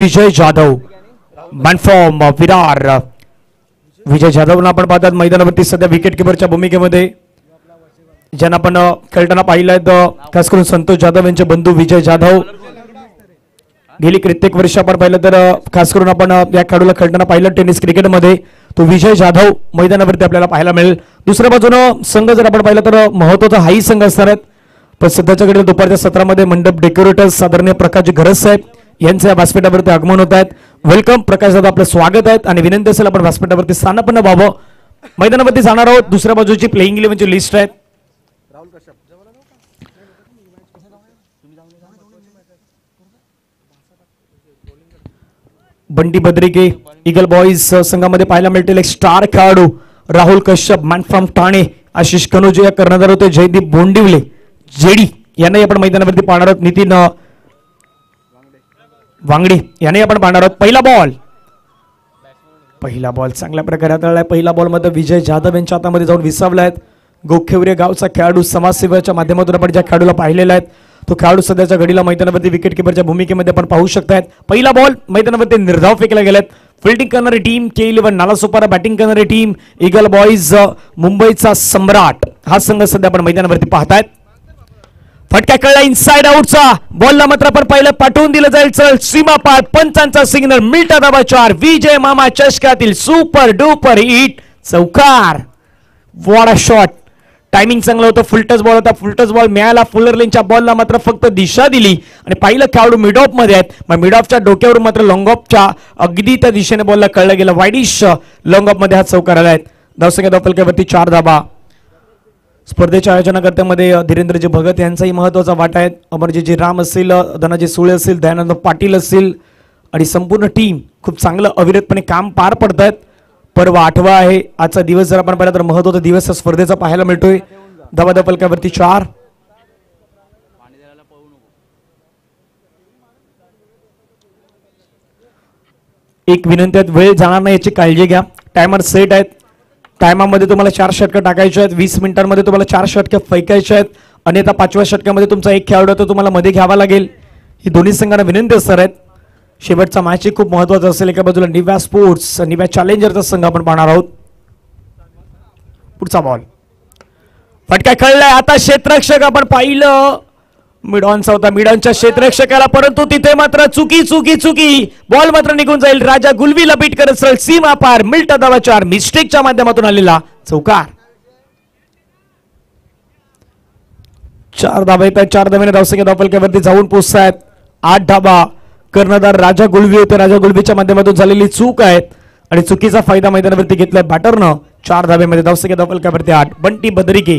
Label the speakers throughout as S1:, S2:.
S1: विजय जाधव मॅनफॉर्म विरार विजय जाधवना आपण पाहतात मैदानावरती सध्या विकेट किपरच्या भूमिकेमध्ये ज्यांना आपण खेळताना पाहिलं खास करून संतोष जाधव यांचे बंधू विजय जाधव गेली कित्येक वर्ष आपण पाहिलं तर खास करून आपण या खेळाडूला खेळताना पाहिलं टेनिस क्रिकेटमध्ये तो विजय जाधव मैदानावरती आपल्याला पाहायला मिळेल. दुसऱ्या बाजूनं संघ जर आपण पाहिलं तर महत्त्वाचा हाही संघ असणार आहेत पण सध्याच्या घडीला दुपारच्या सत्रामध्ये मंडप डेकोरेटर्स आदरणीय प्रकाश घरस साहेब यांच्या व्यासपीठावरती आगमन होत आहेत. वेलकम प्रकाश दादा, आपलं स्वागत आहे आणि विनंती असेल आपण व्यासपीठावरती स्थानापन्न व्हावं. मैदानावरती जाणार आहोत. दुसऱ्या बाजूची प्लेइंग इलेव्हनची लिस्ट आहे. बंटी बद्रिके ईगल बॉईज संघामध्ये पाहायला मिळतील एक स्टार खेळाडू राहुल कश्यप मॅन फ्रॉम ठाणे, आशिष कनोजे या कर्णधार होते, जयदीप बोंडिवले जेडी यांनाही आपण मैदानावरती पाहणार आहोत, नितीन वांगडी यांनाही आपण पाहणार आहोत. पहिला बॉल चांगल्या प्रकारे हाताळलाय. पहिला बॉल मध्ये विजय जाधव यांच्या हातामध्ये जाऊन विसावलाय. गोखेवरे गावचा खेळाडू समाजसेवेच्या माध्यमातून आपण ज्या खेळाडूला पाहिलेला आहे तो खेळाडू सध्याच्या घडीला मैदानावरती विकेट किपरच्या भूमिकेमध्ये आपण पाहू शकतायत. पहिला बॉल मैदानावरती निर्धाव फेकला गेलात. फिल्डिंग करणारी टीम K11 नालासोपारा, बॅटिंग करणारी टीम ईगल बॉईज मुंबईचा सम्राट हा संघ सध्या आपण मैदानावरती पाहतायत. फटका कळला इनसाइड आउटचा. बॉलला मात्र आपण पहिलं पाठवून दिलं जाईल. चल सीमा पार, पंचांचा सिग्नल, मिल्टा दाबा 4, विजय मामा चषकातील सुपर डुपर हिट चौकार. What a shot. टायमिंग चांगलं होतं. फुलटच बॉल होता. फुलटच बॉल मिळाला. फुलरलेनच्या बॉलला मात्र फक्त दिशा दिली आणि पहिलं खेळाडू मिड ऑफ मध्ये आहेत. मग मिड ऑफच्या डोक्यावर मात्र लॉंग ऑफच्या अगदी त्या दिशेने बॉलला कळलं गेलं. वाईडिश लॉंग ऑफ मध्ये हा चौकार आला आहे. धावसंख्या धावफलकावरती 4 धाबा. स्पर्धेच्या आयोजनाकर्त्यामध्ये धीरेंद्रजी भगत यांचाही महत्वाचा वाटा आहे. अमरजीजी राम असतील, धनाजी सुळे असतील, दयानंद पाटील असतील आणि संपूर्ण टीम खूप चांगलं अविरतपणे काम पार पडतायत. पर्व 8वा आहे आजचा दिवस. जर आपण पाहिला तर महत्त्वाचा दिवस स्पर्धेचा पाहायला मिळतोय. धावा फलकावरती 4. एक विनंती आहे, वेळ जाणार नाही याची काळजी घ्या. टायमर सेट आहेत. टायमामध्ये तुम्हाला 4 षटकं टाकायचे आहेत. 20 मिनिटांमध्ये तुम्हाला 4 षटकं फेकायचे आहेत. अन्यथा 5व्या षटकामध्ये तुमचा एक खेळाडू तो तुम्हाला मध्ये घ्यावा लागेल. ही दोन्ही संघांना विनंती असणार आहेत. शेवटचा मॅच खूप महत्त्वाचा असेल. एका बाजूला निव्या स्पोर्ट्स, निव्या चॅलेंजरचा संघ आपण पाहणार आहोत. पुढचा बॉल फटका खेळलाय. आता क्षेत्ररक्षक आपण पाहिलं मिडॉनचा होता, मिडॉनच्या क्षेत्ररक्षकाला, परंतु तिथे मात्र चुकी बॉल मात्र निघून जाईल. राजा गुलवीला बीट करत सरळ सीमा पार, मिल्टा धावा 4, मिस्टेकच्या माध्यमातून आलेला चौकार. 4 धाबा येत आहेत. 4 धाब्याने धावसंख्या धावफलकावरती जाऊन पोहोचतायत. 8 धाबा. कर्णधार राजा गुलवी होते. राजा गुलवीच्या माध्यमातून झालेली चूक आहे आणि चुकीचा फायदा मैदानावरती घेतलाय बॅटरनं. 4 धाब्यामध्ये धावसंख्या धावफलकावरती 8. बंटी बद्रिके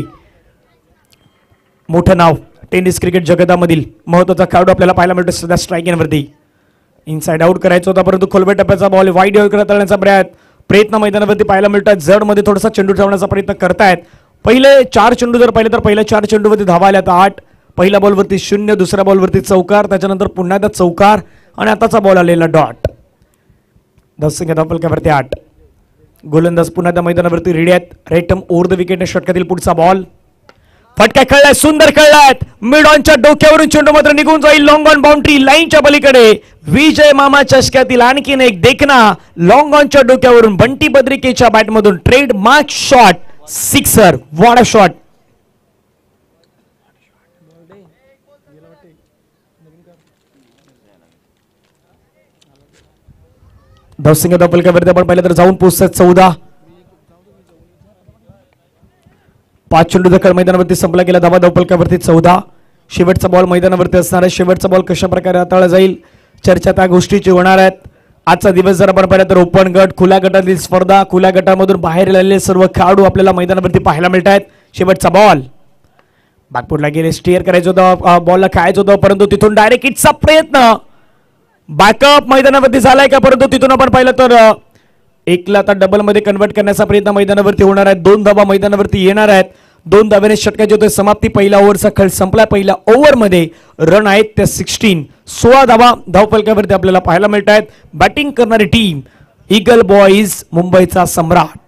S1: मोठं नाव टेनिस क्रिकेट जगतामधील महत्वाचा खेळाडू आपल्याला पाहायला मिळतो सध्या स्ट्राईकिंगवरती. इनसाइड आउट करायचा होता परंतु खोलवे टप्प्याचा बॉल वाईड करण्याचा प्रयत्न मैदानावरती पाहायला मिळतात. जड मध्ये थोडासा चेंडू ठेवण्याचा प्रयत्न करतायत. पहिले 4 चेंडू जर पाहिले तर पहिल्या 4 चेंडूवरती धावा आल्या तर 8. पहिल्या बॉलवरती 0, दुसऱ्या बॉलवरती चौकार, त्याच्यानंतर पुन्हा एकदा चौकार आणि आताचा बॉल आलेला डॉट. धावसंख्या धावफलकावरती 8. गोलंदाज पुन्हा त्या मैदानावरती रेडी आहेत. रेटम ओव्हर द विकेट षटकातील पुढचा बॉल. फटका खेळलाय. सुंदर खेळलाय. मिड ऑनच्या डोक्यावरून चेंडू मात्र निघून जाईल लॉंग ऑन बाउंड्री लाईनच्या पलीकडे. विजय मामा चषकातील आणखीन एक देखना लॉंग ऑनच्या डोक्यावरून बंटी बद्रिकेच्या बॅटमधून trade mark shot, sixer. What a shot. धावसंख्या धावफलकावरती आपण पाहिलं तर जाऊन पोहोचतात 14. 5 चेंडू दखल मैदानावरती संपला गेला. धावा धावफलकावरती 14. शेवटचा बॉल मैदानावरती असणार आहे. शेवटचा बॉल कशा प्रकारे हाताळला जाईल चर्चा त्या गोष्टीची होणार आहेत. आजचा दिवस जर आपण पाहिला तर ओपन गट, खुल्या गटातील स्पर्धा, खुल्या गटामधून बाहेर आलेले सर्व खेळाडू आपल्याला मैदानावरती पाहायला मिळत आहेत. शेवटचा बॉल बॅकफुटला गेले. स्टिअर करायचं होतं, बॉलला खेळायचं होतं परंतु तिथून डायरेक्ट हिटचा प्रयत्न. बॅकअप मैदानावरती झालाय का, परंतु तिथून आपण पाहिलं तर एकला आता डबल मध्ये कन्वर्ट करण्याचा प्रयत्न मैदानावरती होणार आहे. 2 धावा मैदानावरती येणार आहेत. 2 धाब्याने षटकाची होते समाप्ती. पहिल्या ओव्हरचा खेळ संपला. पहिल्या ओव्हरमध्ये रन आहेत त्या 16. 16 धावा धावफलकावरती आपल्याला पाहायला मिळत आहेत. बॅटिंग करणारी टीम ईगल बॉईज मुंबईचा सम्राट.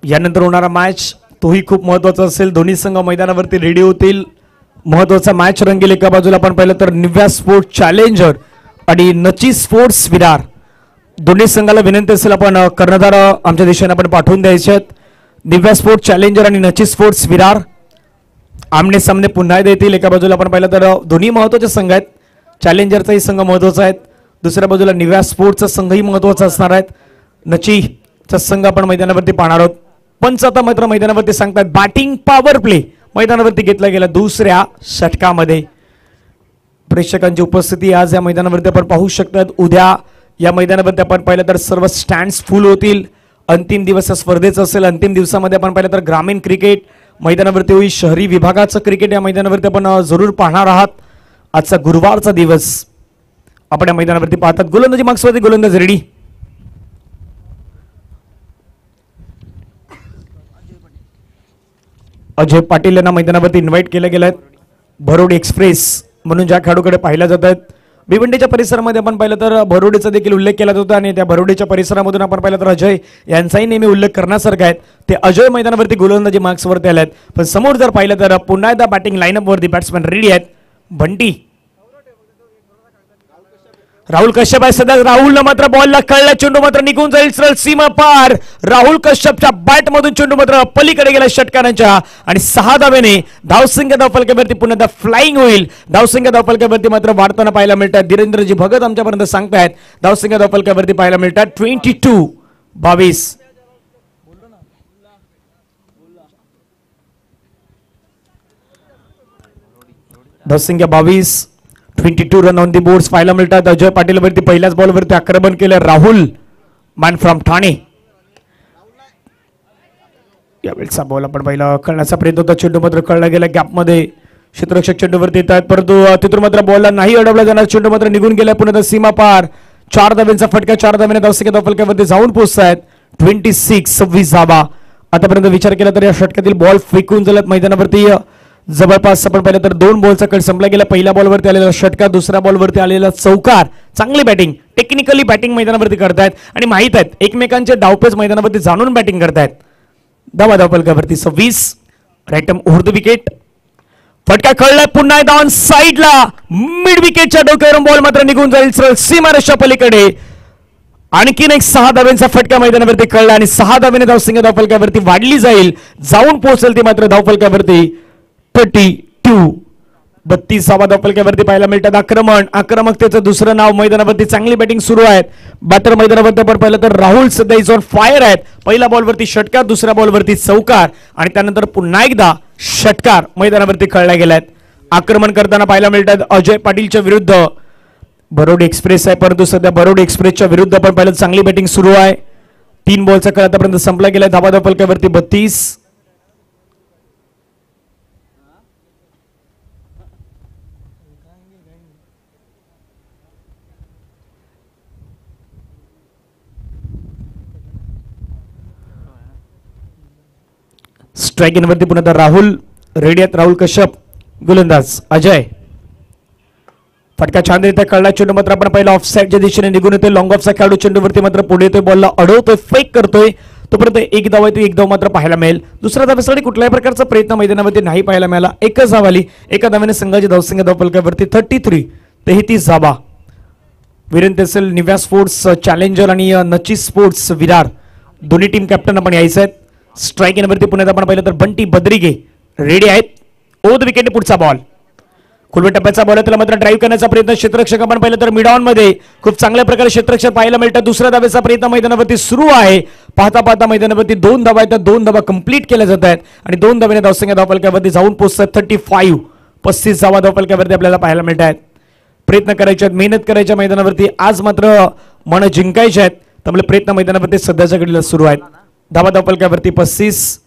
S1: यानंतर होणारा मॅच तोही खूप महत्वाचा असेल. दोन्ही संघ मैदानावरती रेडी होतील. महत्वाचा मॅच रंगेल. एका बाजूला आपण पाहिलं तर निव्या स्पोर्ट्स चॅलेंजर आणि नची स्पोर्ट्स विरार. दोन्ही संघाला विनंती असेल आपण कर्णधार आमच्या दिशेने आपण पाठवून द्यायचे आहेत. दिव्या स्पोर्ट्स चॅलेंजर आणि नची स्पोर्ट्स विरार आमने सामने पुन्हा येतील. एका बाजूला आपण पाहिलं तर दोन्ही महत्वाचे संघ आहेत. चॅलेंजरचाही संघ महत्वाचा आहे. दुसऱ्या बाजूला निव्या स्पोर्ट्सचा संघही महत्वाचा असणार आहे. नचीचा संघ आपण मैदानावरती पाहणार आहोत. पंच आता मात्र मैदानावरती सांगतात बॅटिंग पॉवर प्ले मैदानावरती घेतला गेला दुसऱ्या षटकामध्ये. प्रेक्षकांची उपस्थिती आज या मैदानावरती आपण पाहू शकतात. उद्या या मैदानावरती आपण पाहिलं तर सर्व स्टँड्स फुल होतील. अंतिम दिवस स्पर्धेचा असेल. अंतिम दिवसामध्ये आपण पाहिलं तर ग्रामीण क्रिकेट मैदानावरती होईल. शहरी विभागाचं क्रिकेट या मैदानावरती आपण जरूर पाहणार आहात. आजचा गुरुवारचा दिवस आपण या मैदानावरती पाहतात. गोलंदाजी मार्क्सवरती गोलंदाज रेडी. अजय पाटील यांना मैदानावरती इन्व्हाइट केले गेले आहेत. भरोडी एक्सप्रेस म्हणून ज्या खेळाडूकडे पाहिल्या जात आहेत. भिवंडीच्या परिसरामध्ये आपण पाहिलं तर भरोडीचा देखील उल्लेख केला जातो आणि त्या भरोडीच्या परिसरामधून आपण पाहिलं तर अजय यांचाही नेहमी उल्लेख करण्यासारखा आहे. ते अजय मैदानावरती गोलंदाजी मार्क्सवरती आले आहेत. पण समोर जर पाहिलं तर पुन्हा एकदा बॅटिंग लाईनअपवरती बॅट्समॅन रेडी आहेत. बंटी राहुल कश्यप आहे सध्या. राहुलनं मात्र बॉलला कळला. चेंडू मात्र निघून जाईल सरळ सीमा पार. राहुल कश्यपच्या बॅट मधून चेंडू मात्र पलीकडे गेला षटकारांच्या आणि 6 धावेने धावसंख्या धावफलकावरती पुन्हा एकदा फ्लाइंग होईल. धावसंख्या धावफलकावरती मात्र वाढताना पाहायला मिळतात. धीरेंद्रजी भगत आमच्यापर्यंत सांगतायत धावसंख्या धावफलकावरती पाहायला मिळतात 22-22. धावसंख्या 22. 22 रन ऑन दी बोर्ड्स पाहायला मिळतात. अजय पाटील वरती पहिल्याच बॉलवरती आक्रमण केलं. राहुल मॅन फ्रॉम ठाणे यावेळेचा बॉल आपण पहिला करण्याचा प्रयत्न होता. चेंडू मात्र कळला गेला गॅपमध्ये. क्षेत्ररक्षक चेंडूवरती येत आहेत परंतु तिथून मात्र बॉलला नाही अडवला जाणार. चेंडू मात्र निघून गेला. पुन्हा सीमा पार. 4 धाब्यांचा फटका. 4 धाब्याने धावसंख्या धावफलकावरती जाऊन पोहोचतायत 26-26 धावा. आतापर्यंत विचार केला तर या षटकातील बॉल फेकून झाल्यात मैदानावरती. जवळपास आपण पाहिलं तर 2 बॉलचा कट संपला गेला. पहिल्या बॉलवरती आलेला षटकार. दुसऱ्या बॉलवरती आलेला चौकार. चांगली बॅटिंग टेक्निकली बॅटिंग मैदानावरती करतायत आणि माहित आहेत एकमेकांचे डावपेच मैदानावरती जाणून बॅटिंग करतायत. धावा धावफलकावरती 26. राईटम ओव्हर द विकेट. फटका कळलाय पुन्हा एकदा ऑन साइडला. मिड विकेटच्या डोक्यावरून बॉल मात्र निघून जाईल सरळ सीमारेषा पलीकडे. आणखीन एक 6 धाब्यांचा फटका मैदानावरती कळला आणि 6 धाब्याने धावसंख्या धावफलकावरती वाढली जाईल. जाऊन पोहोचेल ती मात्र धावफलकावरती 32 धावफलकावरती पाहायला मिळतात. आक्रमकतेचं दुसरं नाव. मैदानावरती चांगली बॅटिंग सुरू आहे. बॅटर मैदानावरती आपण पाहिलं तर राहुल सध्या इज ऑन फायर आहेत. पहिल्या बॉलवरती षटकार. दुसऱ्या बॉलवरती चौकार आणि त्यानंतर पुन्हा एकदा षटकार मैदानावरती खेळला गेलाय. आक्रमण करताना पाहायला मिळतात अजय पाटीलच्या विरुद्ध भरोडी एक्सप्रेस आहे. परंतु सध्या भरोडी एक्सप्रेसच्या विरुद्ध आपण पाहिलं चांगली बॅटिंग सुरू आहे. 3 बॉलचा खेळ आतापर्यंत संपला गेलाय. धावा धावफलकावरती 32. स्ट्राइक इनवरती पुन्हा राहुल रेडी आहेत. राहुल कश्यप गोलंदाज. अजय फटका छानरित्या कळला. चेंडू मात्र आपण पहिला ऑफ साइडच्या दिशेने निघून येतोय. लॉंग ऑफचा खेळाडू चेंडूवरती मात्र पुढे येतोय. बॉलला अडवतोय. फेक करतोय. तोपर्यंत एक धाव आहे. एक धाव मात्र पाहायला मिळेल. दुसऱ्या धावेसाठी कुठल्याही प्रकारचा प्रयत्न मैदानामध्ये नाही पाहायला मिळाला. एकच धाव आली. एका धावेने संघाची धावसंख्या धावफलकावरती 33 धावा. विनंती असेल निव्या स्पोर्ट्स चॅलेंजर आणि नची स्पोर्ट्स विरार दोन्ही टीम कॅप्टन आपण यायचं आहेत. स्ट्राइक इनवरती पुण्यात आपण पाहिलं तर बंटी बद्रिगे रेडी आहेत. Over the wicket. पुढचा बॉल खुलव्या टप्प्याचा बॉल. त्याला मात्र ड्राईव्ह करण्याचा प्रयत्न. क्षेत्ररक्षक आपण पाहिलं तर मिड ऑन मध्ये खूप चांगल्या प्रकारे क्षेत्ररक्षक पाहायला मिळतात. दुसऱ्या धावेचा प्रयत्न मैदानावरती सुरू आहे. पाहता मैदानावरती 2 धावा आहेत. 2 धावा कंप्लीट केल्या जात आहेत आणि 2 धावेने धावसंख्या धावफलकावरती जाऊन पोहोचतात 35 धावा धावफलकावरती आपल्याला पाहायला मिळत आहेत. प्रयत्न करायचे आहेत. मेहनत करायच्या मैदानावरती. आज मात्र मन जिंकायचे आहेत. त्यामुळे प्रयत्न मैदानावरती सध्याच्या घडीला सुरू आहेत. धावा धावफलकावरती 35.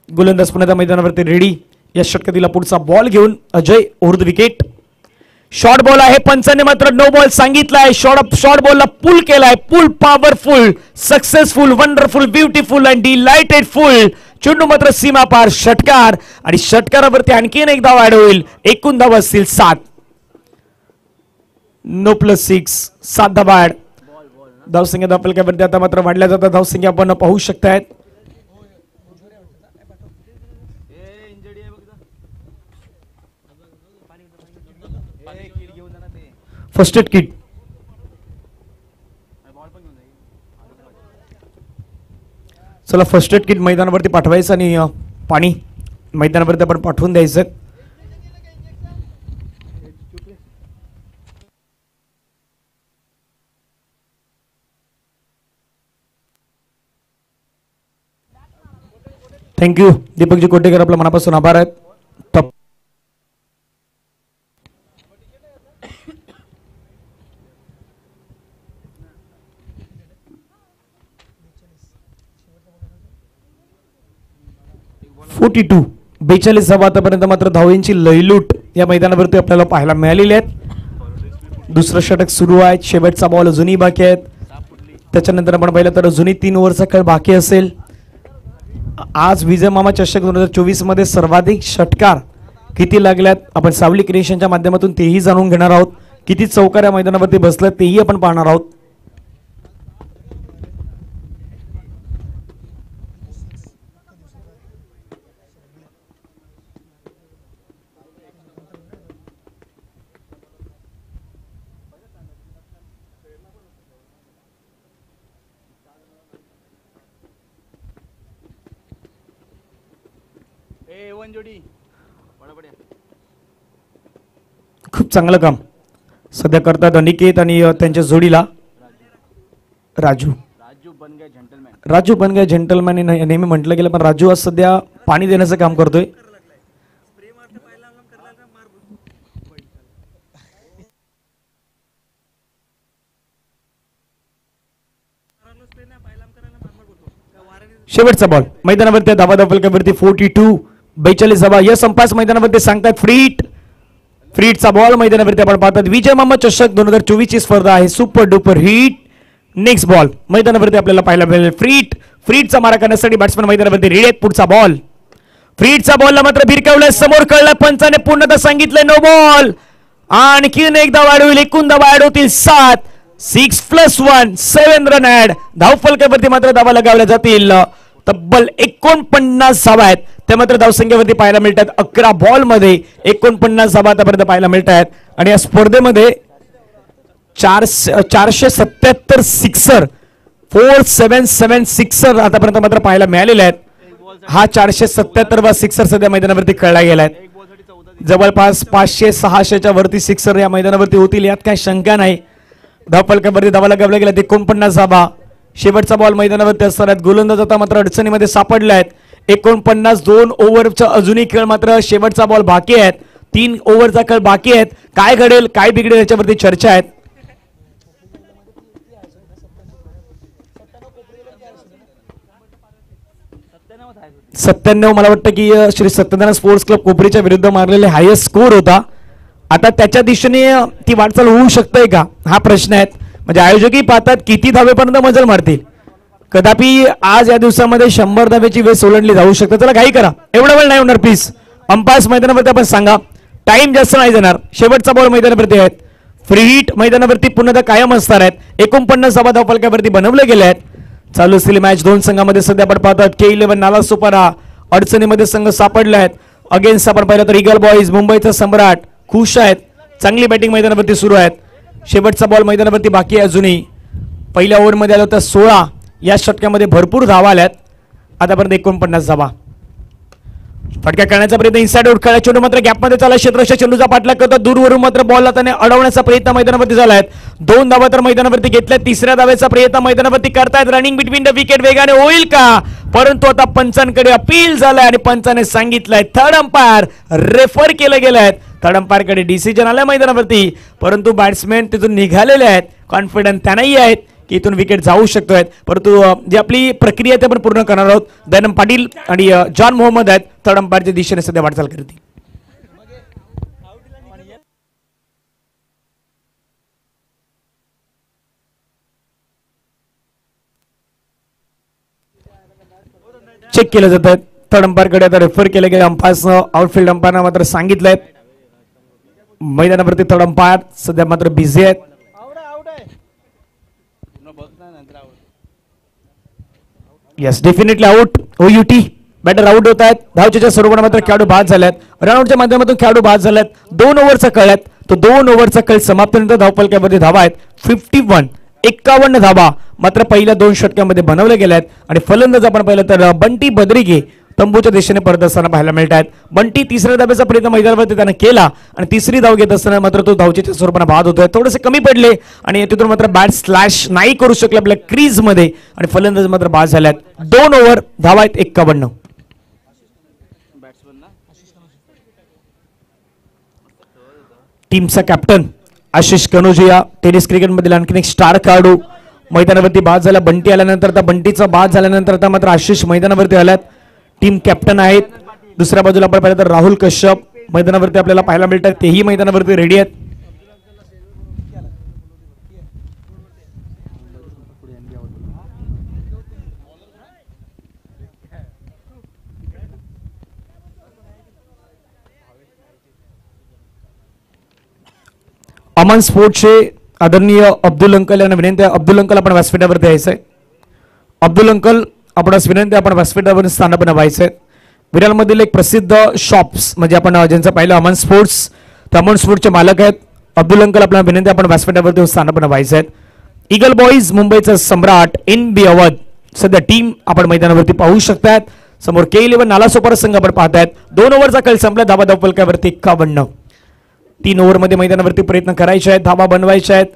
S1: गोलंदाज पुन्हा मैदानावरती रेडी. या षटकातील पुढचा बॉल घेऊन Ajay over the wicket. Short ball आहे. पंचाने मात्र नो बॉल सांगितलाय. शॉर्ट बॉलला पुल केलाय. Pull powerful, successful, wonderful, beautiful and delighted full. चेंडू मात्र सीमा पार. षटकार आणि षटकारावरती आणखीन एक धाव ऍड होईल. एकूण धावा असतील 7. नो प्लस 6 7 धावा ऍड. धावसंख्या धावफलकावरती आता मात्र वाढल्या जातात धावसंख्या आपण पाहू शकतायत. फर्स्ट एड किट चला फर्स्ट एड किट मैदानावरती पाठवायचं आणि पाणी मैदानावरती आपण पाठवून द्यायचं. थँक्यू दीपकजी कोटेकर, आपल्या मनापासून आभार आहेत. टप 42 आतापर्यंत मात्र धावांची लयलूट या मैदानावरती आपल्याला पाहायला मिळालेली आहेत. दुसरं षटक सुरू आहे, शेवटचा बॉल अजूनही बाकी आहेत. त्याच्यानंतर आपण पाहिलं तर अजूनही 3 ओव्हरचा खेळ बाकी असेल. आज विजय मामा चषक 2024 मध्ये सर्वाधिक षटकार किती लागल्यात आपण सावली क्रिएशनच्या माध्यमातून तेही जाणून घेणार आहोत. किती चौकार या मैदानावरती बसल्यात तेही आपण पाहणार आहोत. खूप चांगलं काम सध्या करतात अनिकेत आणि त्यांच्या जोडीला राजू बन गया जेंटलमॅन नेहमी म्हटलं गेलं, पण राजू आज सध्या पाणी देण्याचं काम करतोय. शेवटचा बॉल मैदानावरती धावा फलकावरती 42 धावा. यस अंपास मैदानावरती सांगतात फ्रीटचा बॉल मैदानावरती आपण पाहतात. विजय मामा चषक 2024 ची स्पर्धा आहे. Super duper hit. Next ball मैदानावरती आपल्याला पाहायला मिळेल. फ्रीटचा मारा करण्यासाठी बॅट्समॅन मैदानावरती रेडी आहेत. पुढचा बॉल फ्रीटचा बॉलला मात्र भिरकवलाय, समोर कळलाय, पंचाने पूर्णतः सांगितलंय नो बॉल. आणखीन एक धावा ऍड होईल, एकूण धावा ऍड होतील 7. 6+1 7 रन ऍड. धावफलकावरती मात्र धावा लगावल्या जातील. तब्बल 49 धावा आहेत. त्या मात्र धावसंख्येवरती पाहायला मिळतात. 11 बॉल मध्ये 49 धावा आतापर्यंत पाहायला मिळत आहेत. आणि या स्पर्धेमध्ये 477 सिक्सर 477 सिक्सर आतापर्यंत मात्र पाहायला मिळालेले आहेत. हा 477वा सिक्सर सध्या मैदानावरती खेळला गेलाय. जवळपास 500-600च्या वरती सिक्सर या मैदानावरती होतील यात काही शंका नाही. धावफलकावरती धावा लगावल्या गेल्या 49 धावा. शेवटचा बॉल मैदानावरती असणार आहेत. गोलंदाज आता मात्र अडचणीमध्ये सापडले आहेत. 49 2 ओव्हरचा अजूनही खेळ मात्र शेवटचा बॉल बाकी आहेत. 3 ओव्हरचा खेळ बाकी आहेत. काय घडेल काय बिघडेल याच्यावरती चर्चा आहेत. सत्त्याण्णव मला वाटतं की श्री सत्यनारायण स्पोर्ट्स क्लब कोपरीच्या विरुद्ध मारलेले हायेस्ट स्कोर होता. आता त्याच्या दिशेने ती वाटचाल होऊ शकते का हा प्रश्न आहे. म्हणजे आयोजकही पाहतात किती धावेपर्यंत मजल मारतील. कदापि आज या दिवसामध्ये 100 धावेची वेळ ओलांडली जाऊ शकते. चला काही करा, एवढा वेळ नाही होणार प्लीज. अंपायर्स मैदानावरती आपण सांगा, टाइम जास्त नाही जाणार. शेवटचा बॉल मैदानावरती आहेत. फ्री हिट मैदानावरती पुन्हा कायम असणार आहेत. 49 धावा धावफलकावरती बनवले गेले आहेत. चालू असलेली मॅच दोन संघामध्ये सध्या आपण पाहतात. K11 नालासोपारा अडचणीमध्ये संघ सापडले आहेत. अगेन्स्ट आपण पाहिलं तर ईगल बॉईज मुंबईचा सम्राट खुश आहेत. चांगली बॅटिंग मैदानावरती सुरू आहेत. शेवटचा बॉल मैदानावरती बाकी आहे अजूनही. पहिल्या ओव्हरमध्ये आलं होतं 16. या षटकामध्ये भरपूर धावा आल्यात. आतापर्यंत 49 धावा. फटका करण्याचा प्रयत्न इनसाइड आउट खेळा. चेंडू मात्र गॅपमध्ये चालला. क्षेत्ररक्षक चेंडूचा पाठलाग करतो. दूरवरून मात्र बॉलला त्याने अडवण्याचा प्रयत्न मैदानावरती झालाय. 2 धावा तर मैदानावरती घेतल्या. तिसऱ्या धावेचा प्रयत्न मैदानावरती करतायत. रनिंग बिटवीन द विकेट वेगाने होईल का, परंतु आता पंचांकडे अपील झालाय आणि पंचाने सांगितलंय थर्ड अंपायर रेफर केले गेले आहेत. थर्ड अंपायर कडे डिसिजन आलाय मैदानावरती, परंतु बॅट्समॅन तिथून निघालेले आहेत. कॉन्फिडन्स त्यांनाही आहेत की इथून विकेट जाऊ शकतोय. परंतु जी आपली प्रक्रिया ते आपण पूर्ण करणार आहोत. दयानंद पाटील आणि जॉन मोहम्मद आहेत थर्ड अंपायरच्या दिशेने सध्या वाटचाल करतील. चेक केलं जात आहे. थर्ड अंपायर कडे आता रेफर केले गेले. अंपायर्सनं आउटफील्ड अंपायरना मात्र सांगितलंय. मैदानावरती थर्ड अंपायर सध्या मात्र बिझी आहेत. Yes definitely out. OUT batter out होत आहेत. धावचेच्या स्वरूपाने मात्र खेळाडू बाद झाल्यात. रनआउटच्या माध्यमातून खेळाडू बाद झाल्यात. 2 ओव्हरचा कळ आहेत. तो 2 ओव्हरचा कळ समाप्तीनंतर धावफलकावरती धावा आहेत 51 धावा मात्र पहिल्या 2 षटकांमध्ये बनवल्या गेल्या आहेत. आणि फलंदाज आपण पाहिलं तर बंटी बद्रिगे तंबूच्या दिशेने परत असताना पाहायला मिळत आहेत. बंटी तिसऱ्या धाब्याचा प्रयत्न मैदानावरती त्याने केला आणि तिसरी धाव घेत असताना मात्र तो धावचेच्या स्वरूपाने बाद होतोय. थोडेसे कमी पडले आणि तिथून मात्र बॅट स्लॅश नाही करू शकले आपल्या क्रीज मध्ये आणि फलंदाज मात्र बाद झाल्यात. 2 ओव्हर धावा आहेत 51. टीमचा कॅप्टन आशिष कनोजिया टेनिस क्रिकेटमधील आणखी एक स्टार खेळाडू मैदानावरती बाद झाला. बंटी आल्यानंतर आता बंटीचा बाद झाल्यानंतर आता मात्र आशिष मैदानावरती आल्यात. टीम कॅप्टन आहेत. दुसऱ्या बाजूला आपण पाहिलं तर राहुल कश्यप मैदानावरती आपल्याला पाहायला मिळतात. तेही मैदानावरती रेडी आहेत. अमन स्पोर्ट्सचे आदरणीय अब्दुल अंकल यांना विनंती आहे. अब्दुल अंकल आपण व्यासपीठावरती यायचंय. अब्दुल अंकल आपणास विनंती आपण व्यासपीठावर स्थानापन्न व्हायचंय. विरारमधील एक प्रसिद्ध शॉप्स म्हणजे आपण ज्यांचं पाहिलं अमन स्पोर्ट्स, तर अमन स्पोर्ट्सचे मालक आहेत अब्दुल अंकल. आपल्याला विनंती आपण व्यासपीठावरती स्थानापन्न व्हायचंय. ईगल बॉईज मुंबईचा सम्राट NB अवध सध्या टीम आपण मैदानावरती पाहू शकतात. समोर K11 नालासोपारा संघ आपण पाहतायत. 2 ओव्हरचा खेळ संपला. धावा धावफलकावरती 51. 3 ओव्हरमध्ये मैदानावरती प्रयत्न करायचे आहेत. धावा बनवायच्या आहेत.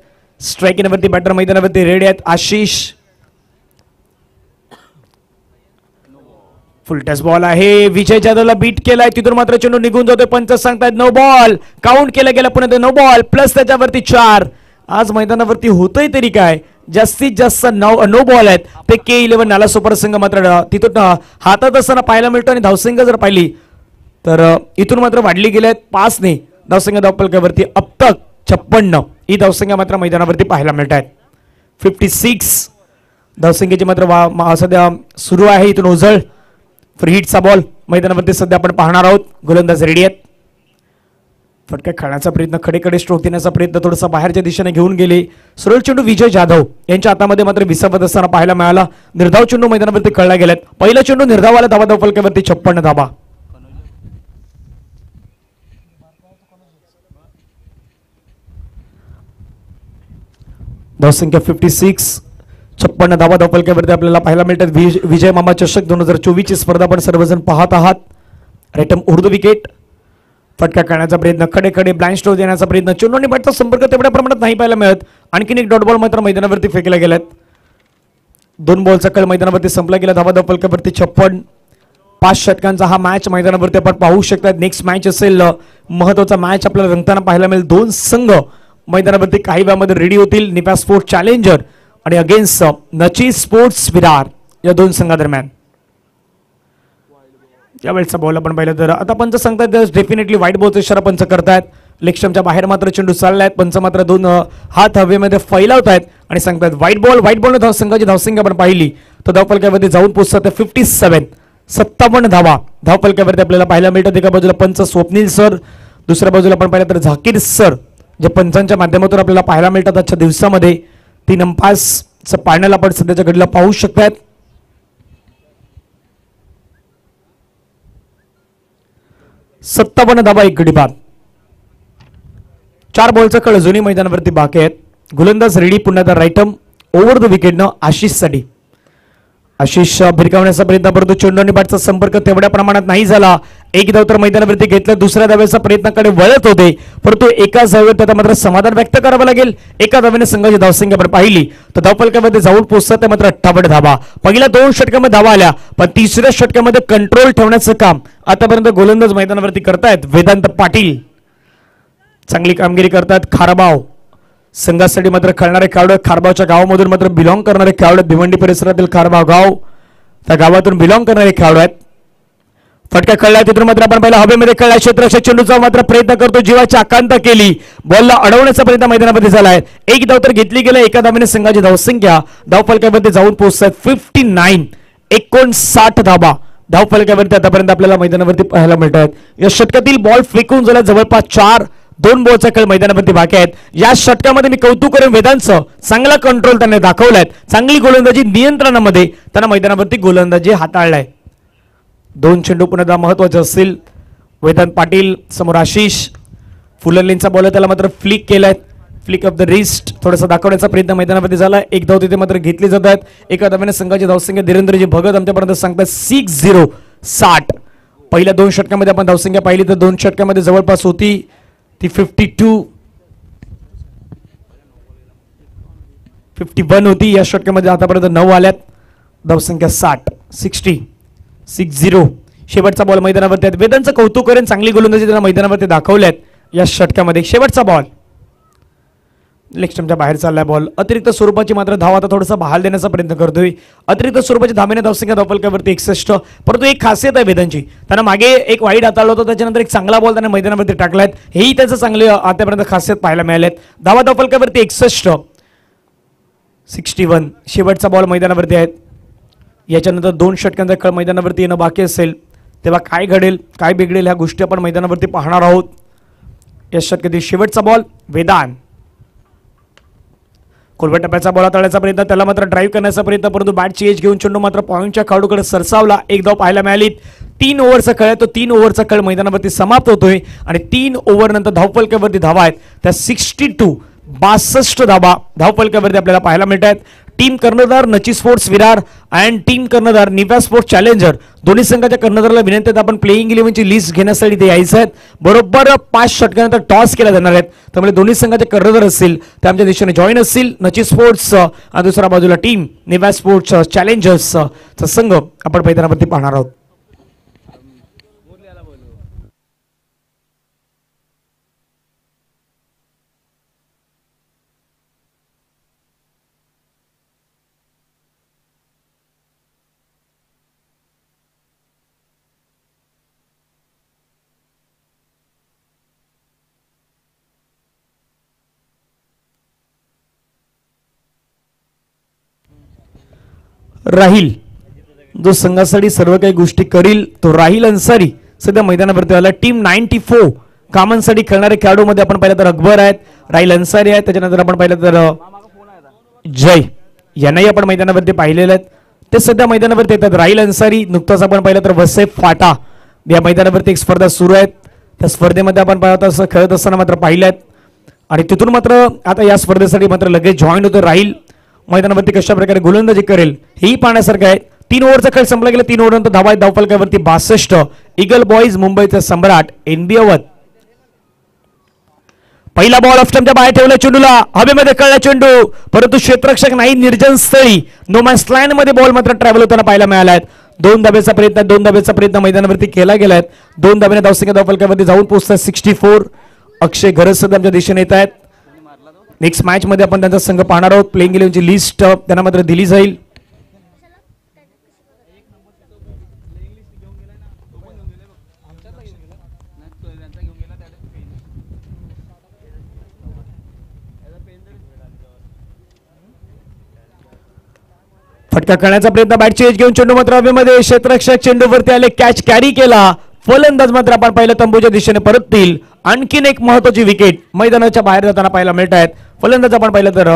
S1: स्ट्राईकिंगवरती बॅटर मैदानावरती रेडी आहेत. आशिष फुल टच बॉल आहे. विजय जाधवला बीट केलाय. तिथून मात्र चेंडू निघून जातोय. पंच सांगतायत नो बॉल. काउंट केला गेला पुन्हा नो बॉल प्लस त्याच्यावरती 4. आज मैदानावरती होतंय तरी काय, जास्तीत जास्त 9 बॉल आहेत ते K11 नालासोपारा संघ मात्र तिथून हातात असताना पाहायला मिळतो. आणि धावसंख्या जर पाहिली तर इथून मात्र वाढली गेल्यात 5 ने धावसंख्या धावफलकावरती अब तक 56 ही धावसंख्या मात्र मैदानावरती पाहायला मिळत आहेत. 56 धावसंख्येची मात्र सध्या सुरू आहे. इथून ओझळ फ्री हिटचा बॉल मैदानावरती सध्या आपण पाहणार आहोत. गोलंदाज रेडी आहेत. फटका खेळण्याचा प्रयत्न, खडेकडे स्ट्रोक देण्याचा प्रयत्न, थोडासा बाहेरच्या दिशेने घेऊन गेले. सरळ चेंडू विजय जाधव यांच्या हातामध्ये मात्र विसावत असताना पाहायला मिळाला. निर्धाव चेंडू मैदानावरती खेळला गेलात. पहिला चेंडू निर्धावाला धावा धावफलकावरती 56 धावा. धावसंख्या 56 56 धावा धावफलकावरती आपल्याला पाहायला मिळतात. विजय मामा चषक 2024 ची स्पर्धा आपण सर्वजण पाहत आहात. Rectum Urdu wicket. फटका करण्याचा प्रयत्न, खडे ब्लाइंड स्ट्रोक देण्याचा प्रयत्न, चेंडू आणि बॅटचा संपर्क तेवढ्या प्रमाणात नाही पाहायला मिळत. आणखीन एक डॉट बॉल मात्र मैदानावरती फेकला गेलात. 2 बॉलचा कळ मैदानावरती संपला गेला. धावा धावफलकावरती 56. 5 षटकांचा हा मॅच मैदानावरती आपण पाहू शकतात. नेक्स्ट मॅच असेल महत्वाचा मॅच आपल्याला रंगताना पाहायला मिळेल. 2 संघ मैदानावरती काही वेळामध्ये रेडी होतील. निपा स्पोर्ट्स चॅलेंजर आणि अगेन्स्ट नची स्पोर्ट्स विरार या 2 संघादरम्यान. यावेळेचा बॉल आपण पाहिलं तर आता पंच सांगतात डेफिनेटली व्हाईट बॉलचा इशारा पंच करतायत. लेगस्टम्पच्या बाहेर मात्र चेंडू चालला आहे. पंच मात्र 2 हात हवेमध्ये फैलावत आहेत आणि सांगतात व्हाईट बॉल. संघाची धावसंख्या आपण पाहिली तर धावफलकावरती जाऊन पोहोचतात 57 धावा धावफलकावरती आपल्याला पाहायला मिळतात. एका बाजूला पंच स्वप्नील सर, दुसऱ्या बाजूला आपण पाहिलं तर झाकीर सर जे पंचांच्या माध्यमातून आपल्याला पाहायला मिळतात आजच्या दिवसामध्ये. 3 अंपायर्सचं पॅनल आपण सध्याच्या घडीला पाहू शकतात. 57 धावा 1 गडी बाद. 4 बॉलचा कळ जुनी मैदानावरती बाकी आहेत. गोलंदाज रेडी पुन्हा एकदा राईटम ओव्हर द विकेटनं आशिषसाठी. आशिष भिरकावण्याचा प्रयत्न परंतु चेंडू आणि बॅटचा संपर्क तेवढ्या प्रमाणात नाही झाला. एक धाव तर मैदानावरती घेतलं. दुसऱ्या धावेचा प्रयत्नाकडे वळत होते परंतु एकाच धावेवर त्याचा मात्र समाधान व्यक्त करावं लागेल. एका धावेने संघाची धावसंख्या आपण पाहिली तर धावफलकामध्ये जाऊन पोहोचतात मात्र 58 धावा. पहिल्या 2 षटकामध्ये धावा आल्या पण तिसऱ्या षटकामध्ये कंट्रोल ठेवण्याचं काम आतापर्यंत गोलंदाज मैदानावरती करतायत. वेदांत पाटील चांगली कामगिरी करतात. खारबाव संघासाठी मात्र खेळणारे खेळाडू, खारबावच्या गावामधून मात्र बिलॉंग करणारे खेळाडू, भिवंडी परिसरातील खारबाव गाव त्या गावातून बिलॉंग करणारे खेळाडू आहेत. फटका खेळला तिथून मात्र आपण पहिला हवेमध्ये खेळला. क्षेत्ररक्षक चेंडूचा मात्र प्रयत्न करतो. जीवाची आकांक्षा केली. बॉलला अडवण्याचा प्रयत्न मैदानामध्ये झालाय. एक धाव तर घेतली गेला. एका धावेने संघाची धावसंख्या धावफलकामध्ये जाऊन पोहोचतात 59 धावा धावफलकावरती आतापर्यंत आपल्याला मैदानावरती पाहायला मिळतात. या षटकातील बॉल फेकून झाला जवळपास 2 बॉलचा खेळ मैदानावरती बाकी आहेत. या षटकामध्ये मी कौतुक करेन वेदांतचं. चांगला कंट्रोल त्यांनी दाखवलाय. चांगली गोलंदाजी नियंत्रणामध्ये त्यांना मैदानावरती गोलंदाजी हाताळलाय. दोन चेंडू पुन्हा महत्वाचे असतील. वेदांत पाटील समोर आशिष. फुलरलिनचा बॉल त्याला मात्र फ्लिक केलाय. फ्लिक ऑफ द रिस्ट थोडासा दाखवण्याचा प्रयत्न मैदानामध्ये झाला. एक धाव तिथे मात्र घेतली जात आहेत. एका धाव्याने संघाची धावसंख्या धीरेंद्रजी भगत आमच्यापर्यंत सांगतात 6-0 60. पहिल्या 2 षटकामध्ये आपण धावसंख्या पाहिली तर 2 षटकामध्ये जवळपास होती ती 51 होती. या षटकामध्ये आतापर्यंत 9 आल्यात. धावसंख्या 60 शेवटचा बॉल मैदानावरती आहेत. वेदांचं कौतुक करेन, चांगली गोलंदाजी त्यांना मैदानावरती दाखवल्यात या षटकामध्ये. शेवटचा बॉल लेग स्टंपच्या बाहेर चाललाय बॉल. अतिरिक्त स्वरूपाची मात्र धाव आता थोडासा बहाल देण्याचा प्रयत्न करतोय. अतिरिक्त स्वरूपाची धावेने धावसंख्या धावफलकावरती 61. परंतु एक खासियत आहे वेदांची, त्यांना मागे एक वाईट हाताळलं होतं, त्याच्यानंतर एक चांगला बॉल त्यांना मैदानावरती टाकलायत. हेही त्याचं चांगले आतापर्यंत खासियत पाहायला मिळालेत. धावा धावफलकावरती 61. शेवटचा बॉल मैदानावरती आहेत. याच्यानंतर 2 षटकांचा खेळ मैदानावरती येणं बाकी असेल तेव्हा काय घडेल काय बिघडेल ह्या गोष्टी आपण मैदानावरती पाहणार आहोत. या षटकातील शेवटचा बॉल वेदांत. खोलवट टप्प्याचा बॉल हाताळण्याचा प्रयत्न, त्याला मात्र ड्राईव्ह करण्याचा प्रयत्न, परंतु बॅटची एज घेऊन चेंडू मात्र पॉईंटच्या खेळाडूकडे सरसावला. एक धाव पाहायला मिळाली. 3 ओव्हरचा खेळ आहे तो 3 ओव्हरचा खेळ मैदानावरती समाप्त होतोय आणि 3 ओव्हर नंतर धावफलकावरती धावा आहेत त्या 62 धावा धावफलकावरती आपल्याला पाहायला मिळत आहेत. टीम कर्णधार नची स्पोर्ट्स विरार अँड टीम कर्णधार निव्हा स्पोर्ट्स चॅलेंजर दोन्ही संघाच्या कर्णधाराला विनंती आहे आपण प्लेइंग 11ची लिस्ट घेण्यासाठी ते यायचं आहेत. बरोबर 5 षटकानंतर टॉस केला जाणार आहेत, त्यामुळे दोन्ही संघाचे कर्णधार असतील ते आमच्या दिशेने जॉईन असतील. नची स्पोर्ट्स आणि दुसऱ्या बाजूला टीम निव्हा स्पोर्ट्स चॅलेंजर्सचा संघ आपण मैदानावरती पाहणार आहोत. राहील जो संघासाठी सर्व काही गोष्टी करील तो राहील अन्सारी सध्या मैदानावरती आला. टीम 94 कामांसाठी खेळणारे खेळाडूमध्ये आपण पाहिलं तर अकबर आहेत, राहील अन्सारी आहेत, त्याच्यानंतर आपण पाहिलं तर जय यांनाही आपण मैदानावरती पाहिलेले आहेत. ते सध्या मैदानावरती येतात. राहील अन्सारी, नुकताच आपण पाहिलं तर वसेफ फाटा या मैदानावरती एक स्पर्धा सुरू आहेत. त्या स्पर्धेमध्ये आपण पाहत असं खेळत असताना मात्र पाहिलं आहेत आणि तिथून मात्र आता या स्पर्धेसाठी मात्र लगेच जॉईन होतं. राहील मैदानावरती कशा प्रकारे गोलंदाजी करेल हेही पाहण्यासारखं आहे. 3 ओव्हरचा खेळ संपला गेला. 3 ओव्हर नंतर धावा धावफलकावरती 62. ईगल बॉईज मुंबईचा सम्राट एनबी अवध. पहिला बॉल ऑफ स्टंपच्या बाहेर ठेवला, चेंडूला हवेमध्ये कळला चेंडू, परंतु क्षेत्ररक्षक नाही, निर्जन स्थळी नो मॅन्स लँड मध्ये बॉल मात्र ट्रॅव्हल होताना पाहायला मिळाला आहे. 2 धाब्याचा प्रयत्न मैदानावरती केला गेलाय. 2 धाब्याने धावसंख्या धावफलकावरती जाऊन पोहोचतात 64. अक्षय घरज सध्या आमच्या दिशेने येत आहेत. नेक्स्ट मॅच मध्ये आपण त्यांचा संघ पाहणार आहोत. प्लेइंग 11ची लिस्ट त्यांना मात्र दिली जाईल. फटका करण्याचा प्रयत्न, बॅटची एज घेऊन चेंडू मात्र हवेमध्ये, क्षेत्ररक्षक चेंडूवरती आले, कॅच कॅरी केला. फलंदाज मात्र आपण पाहिलं तंबूच्या दिशेने परततील. आणखीन एक महत्वाची विकेट मैदानाच्या बाहेर जाताना पाहायला मिळत आहेत. फलंदाज आपण पाहिलं तर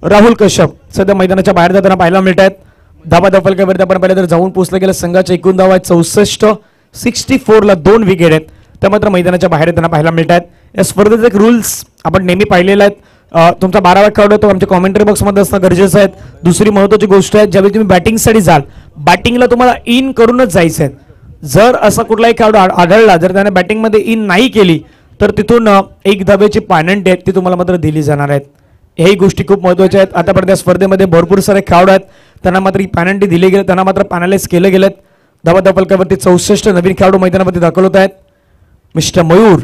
S1: राहुल कश्यप सध्या मैदानाच्या बाहेर जाताना पाहायला मिळत आहेत. धाबा धावफलकावरती आपण पाहिलं तर जाऊन पोहोचलं गेलं. संघाच्या एकूण धावा 64. 64 ला 2 विकेट आहेत, त्या मात्र मैदानाच्या बाहेर त्यांना पाहायला मिळत आहेत. या स्पर्धेचे एक रूल्स आपण नेहमी पाहिलेले आहेत. तुमचा 12वा खेळाडू तो आमच्या कॉमेंट्री बॉक्समध्ये असणं गरजेचं आहे. दुसरी महत्त्वाची गोष्ट आहे, ज्यावेळी तुम्ही बॅटिंगसाठी जाल बॅटिंगला तुम्हाला इन करूनच जायचं आहे. जर असा कुठलाही खेळाडू आढळला, जर त्याने बॅटिंगमध्ये इन नाही केली तर तिथून 1 धाब्याची पॅनल्टी आहे ती तुम्हाला मात्र दिली जाणार आहेत. हे गोष्टी खूप महत्त्वाच्या आहेत. आतापर्यंत या स्पर्धेमध्ये भरपूर सारे खेळाडू आहेत, त्यांना मात्र ही पॅनल्टी दिली गेली, त्यांना मात्र पॅनलाइज केले गेलेत. धाबा धावफलकावरती 64 नवीन खेळाडू मैदानावरती दाखल होत आहेत. मिस्टर मयूर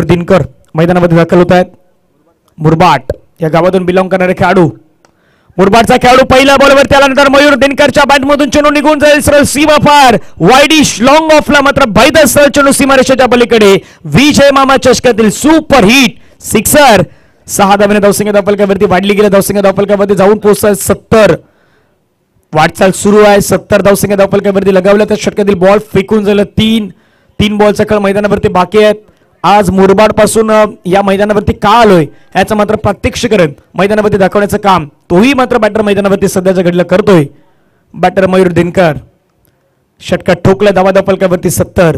S1: दिनकर मैदानामध्ये दाखल होत आहेत. मुरबाड या गावातून बिलॉंग करणारे खेळाडू. मुरबाडचा खेळाडू पहिल्या बॉलवर त्यानंतर मयूर दिनकरच्या बॅटमधून चेंडू निघून जाईल सरळ सीमा पार. वाईडिश लॉंग ऑफला मात्र भैदा सरळ चेंडू सीमारेषेच्या पलीकडे. विजय मामा चषकातील सुपर हिट सिक्सर. 6 धाब्याने धावसंख्या धावफलकावरती वाढली गेली. धावसंख्या धावफलकावरती जाऊन पोहोचतात 70. वाटचाल सुरू आहे. 70 धावसंख्या धावफलकावरती लगावल्या. त्या षटकातील बॉल फेकून झालं. तीन बॉलचा खेळ मैदानावरती बाकी आहेत. आज मुरबाड पासून या मैदानावरती का आलोय याचं मात्र प्रात्यक्षिकरण मैदानावरती दाखवण्याचं काम तोही मात्र बॅटर मैदानावरती सध्याच्या घडीला करतोय. बॅटर मयूर दिनकर षटका ठोकला. धावा धावफलकावरती 70.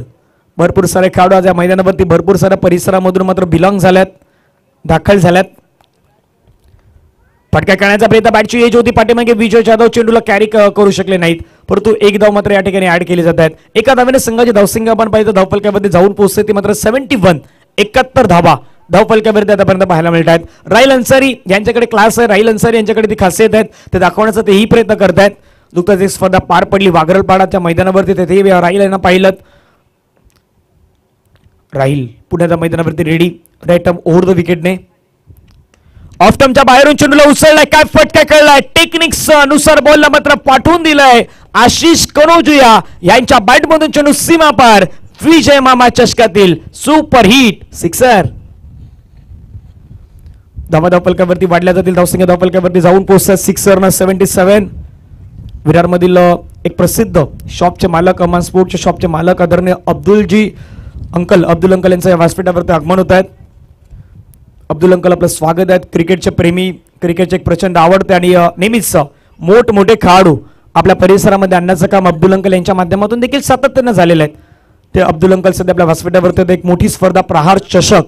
S1: भरपूर सारे खेळाडू आज या मैदानावरती भरपूर साऱ्या परिसरामधून मात्र बिलॉंग झाल्यात, दाखल झाल्यात. फटका करण्याचा प्रयत्न बॅटची एज होती पाठीमागे. विजय जाधव चेंडूला कॅरी करू शकले नाहीत, परंतु एक धाव मात्र या ठिकाणी ऍड केली जात आहेत. एका धावेने संघाची धावसंख्या आपण पाहिजे धावफलकावरती जाऊन पोहोचते ती मात्र 71. 71 धावा धावफलकावरती आतापर्यंत पाहायला मिळत आहेत. राहिल अन्सारी यांच्याकडे क्लास आहे. राहिल अन्सारी यांच्याकडे ती खासियत आहेत, ते दाखवण्याचा तेही प्रयत्न करतायत. नुकताच एक स्पर्धा पार पडली वागरलपाडाच्या मैदानावरती, तेथे राहिल यांना पाहिलं. राहिल पुण्याच्या मैदानावरती ready. Right arm over the विकेटने ऑफ टर्मच्या बाहेरून चेंडूला उचललाय. काय फटका कळलाय. टेक्निक्स अनुसार बॉलला मात्र पाठवून दिलाय. आशिष कनोजिया यांच्या बॅटमधून चेंडू सीमा पार. विजय मामा चषकातील सुपर हिट सिक्सर. धावा धावफलकावरती वाढल्या जातील. धावसंख्या धावफलकावरती जाऊन पोहोचतात. सिक्सर ना 77. विरार मधील एक प्रसिद्ध शॉपचे मालक, अमान स्पोर्टच्या शॉपचे मालक आदरणीय अब्दुल अंकल यांचं या व्यासपीठावरती आगमन होत आहेत. अब्दुल अंकल आपलं स्वागत आहे. क्रिकेटचे प्रेमी, क्रिकेटचे एक प्रचंड आवडते आणि नेहमीच मोठमोठे खेळाडू आपल्या परिसरामध्ये आणण्याचं काम अब्दुल अंकल यांच्या माध्यमातून देखील सातत्यानं झालेलं आहे. ते अब्दुल अंकल सध्या आपल्या व्यासपीठावरती एक मोठी स्पर्धा प्रहार चषक,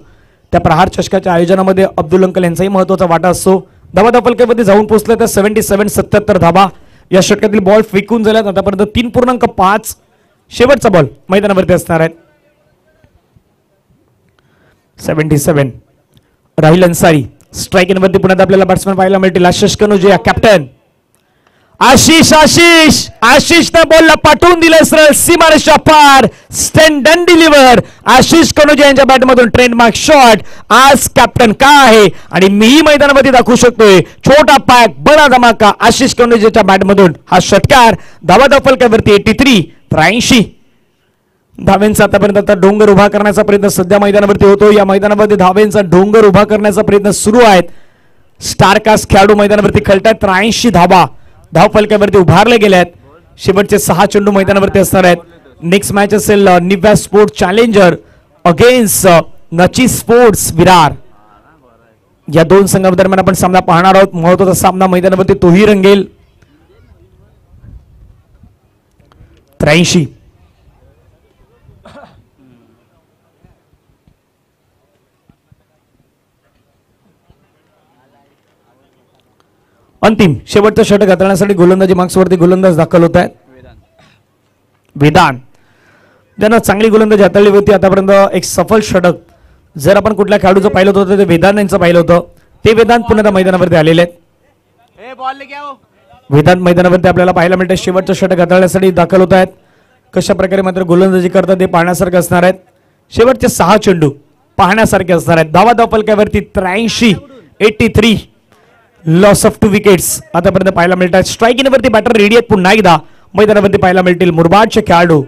S1: त्या प्रहार चषकाच्या आयोजनामध्ये अब्दुल अंकल यांचाही महत्त्वाचा वाटा असतो. धावा धावफलकावरती जाऊन पोहोचले तर 77. 77 धावा. या षटकातील बॉल फेकून झाल्यात आतापर्यंत 3.5. शेवटचा बॉल मैदानावरती असणार आहे. 77. राहिल अन्सारी स्ट्राईक इनवरती पुण्यात आपल्याला बॅट्समॅन पाहायला मिळतील. आशिष कनोजिया कॅप्टन. आशिषने बॉलला पाठवून दिलं सरळ सीमारेषा पार. Stand and deliver. Ashish Kanojia यांच्या बॅटमधून ट्रेंडमार्क शॉट. आज कॅप्टन का आहे आणि मीही मैदानामध्ये दाखवू शकतोय. छोटा पॅक बडा धमाका. आशिष कनोजियाच्या बॅटमधून हा षटकार. धावा धावफलकावरती 83. 83 धावेंचा आतापर्यंत आता डोंगर उभा करण्याचा प्रयत्न सध्या मैदानावरती होतो. या मैदानामध्ये धावेंचा डोंगर उभा करण्याचा प्रयत्न सुरू आहेत. स्टारकास्ट खेळाडू मैदानावरती खेळतात. 83 धावा धावफलकावरती उभारले गेल्या आहेत. शेवटचे 6 चेंडू मैदानावरती असणार आहेत. नेक्स्ट मॅच असेल निव्या स्पोर्ट्स चॅलेंजर अगेन्स्ट नची स्पोर्ट्स विरार. या दोन संघांदरम्यान आपण सामना पाहणार आहोत. महत्त्वाचा सामना मैदानावरती तोही रंगेल. 83 अंतिम शेवटचं षटक हाताळण्यासाठी गोलंदाजी मार्क्सवरती गोलंदाज दाखल होत आहेत. वेदांत ज्यांना चांगली गोलंदाजी हाताळली होती आतापर्यंत. एक सफल षटक जर आपण कुठल्या खेळाडूचं पाहिलं होतं ते वेदांत यांचं पाहिलं होतं. ते वेदांत पुण्याच्या मैदानावरती आलेले आहेत. वेदांत मैदानावरती आपल्याला पाहायला मिळतं. शेवटचं षटक हाताळण्यासाठी दाखल होत आहेत. कशा प्रकारे मात्र गोलंदाजी करतात ते पाहण्यासारखं असणार आहेत. शेवटचे 6 चेंडू पाहण्यासारखे असणार आहेत. धावा धावफलकावरती 83. 83 लॉस ऑफ 2 विकेट्स आतापर्यंत पाहायला मिळतात. स्ट्राईक इनवरती बॅटर रेडी आहेत. पुन्हा एकदा मैदानावरती पाहायला मिळतील मुरबाडचे खेळाडू.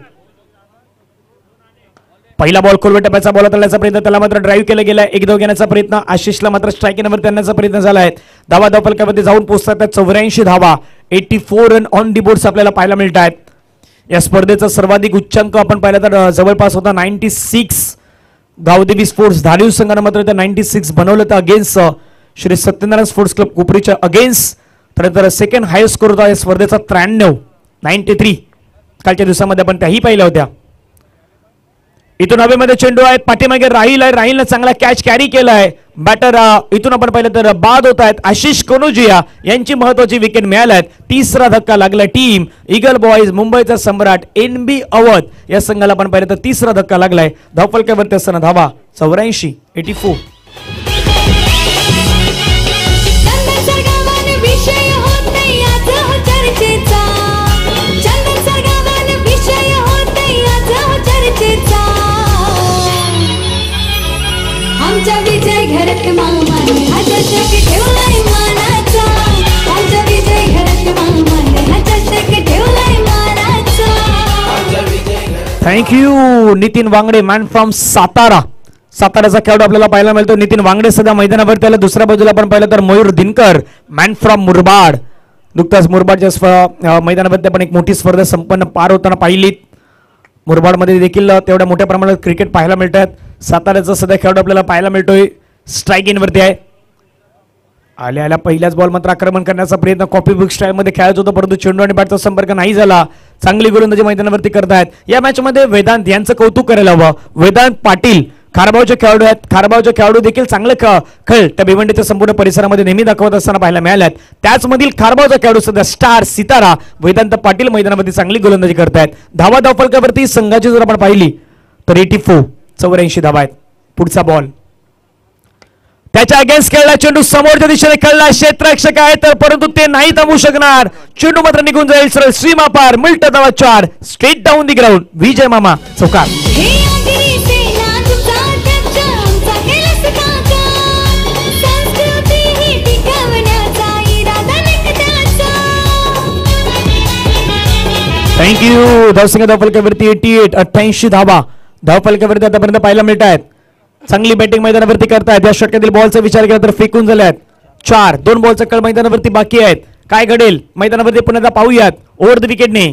S1: पहिला बॉल खोलवर टप्प्याचा बॉल हाताळण्याचा प्रयत्न, त्याला मात्र ड्राईव्ह केला गेलाय. एक धाव घेण्याचा प्रयत्न. आशिषला मात्र स्ट्राईक इनवरती आणण्याचा प्रयत्न झाला आहे. धावा धावफलकावरती जाऊन पोहोचतात 84 धावा. 84 रन ऑन दी बोर्ड्स आपल्याला पाहायला मिळत आहेत. या स्पर्धेचा सर्वाधिक उच्चांक आपण पाहिला तर जवळपास होता 96. गावदेवी स्पोर्ट्स धारीव संघाने मात्र 96 बनवलं तर against Shri Satyanarayan sports club कोपरीच्या अगेन्स्ट. त्यानंतर सेकंड हायेस्ट स्कोर होता या स्पर्धेचा 93. 93 कालच्या दिवसामध्ये आपण त्याही पाहिल्या होत्या. इथून हवेमध्ये चेंडू आहे. पाठीमागे राहिल आहे. राहिलने चांगला कॅच कॅरी केला आहे. बॅटर इथून आपण पाहिलं तर बाद होत आहेत. आशिष कनोजिया यांची महत्वाची विकेट मिळाल्यात. तिसरा धक्का लागला. टीम ईगल बॉईज मुंबईचा सम्राट NB अवध या संघाला आपण पाहिलं तर तिसरा धक्का लागलाय. धावफलकावरती असताना धावा 84. 84
S2: विजय घरात मामाने हा चषक ठेवलाय मानाचा. आमचा विजय घरात मामाने हा चषक ठेवलाय मानाचा.
S1: Thank you Nitin Wangde man from Satara. साताराचा खेळाडू आपल्याला पाहायला मिळतो. नितीन वांगडे सध्या मैदानावरती आला. दुसऱ्या बाजूला आपण पाहिलं तर मयूर दिनकर मॅन फ्रॉम मुरबाड. नुकताच मुरबाडच्या मैदानामध्ये आपण एक मोठी स्पर्धा संपन्न पार होताना पाहिलीत. मुरबाडमध्ये देखील तेवढ्या मोठ्या प्रमाणात क्रिकेट पाहायला मिळतात. साताऱ्याचा सध्या खेळाडू आपल्याला पाहायला मिळतोय, स्ट्राईक इनवरती आहे. आल्या आल्या पहिल्याच बॉल मात्र आक्रमण करण्याचा प्रयत्न कॉपी बुक स्टाईलमध्ये खेळायचा होता, परंतु चेंडू आणि बॅटचा संपर्क नाही झाला. चांगली गोलंदाजी मैदानावरती करतायत. या मॅच मध्ये वेदांत यांचं कौतुक करायला हवं. वेदांत पाटील खारबावचे खेळाडू आहेत. खारबावचे खेळाडू देखील चांगले खेळ त्या भिवंडीच्या संपूर्ण परिसरामध्ये नेहमी दाखवत असताना पाहायला मिळाल्यात. त्याचमधील खारबावचा खेळाडू सध्या स्टार सितारा वेदांत पाटील मैदानामध्ये चांगली गोलंदाजी करतायत. धावा धावफलकावरती संघाची जर आपण पाहिली तर 84 धावा आहेत. पुढचा बॉल त्याच्या अगेन्स्ट खेळला, चेंडू समोरच्या दिशेने खेळला, क्षेत्ररक्षक आहे तर परंतु ते नाही थांबू शकणार. चेंडू मात्र निघून जाईल सरळ सीमा पार. मिल्ट धावा 4 स्ट्रेट डाऊन दी ग्राउंड. विजय मामा चौकार.
S2: हे आगरी सेना तुमचा अध्यक्ष आमचा केलंच काका. संस्कृती ही टिकवण्याचा इरादा निघण्याचा.
S1: थँक्यू. धावसंख्या धावफलकावरती 88 धावा धावफलकावरती आतापर्यंत पाहायला मिळत आहेत. चांगली बॅटिंग मैदानावरती करतायत. या षटकातील बॉलचा विचार केला तर फेकून झाल्यात 4. 2 बॉलचा कळ मैदानावरती बाकी आहेत. काय घडेल मैदानावरती पुन्हा पाहूयात. ओव्हर द विकेटने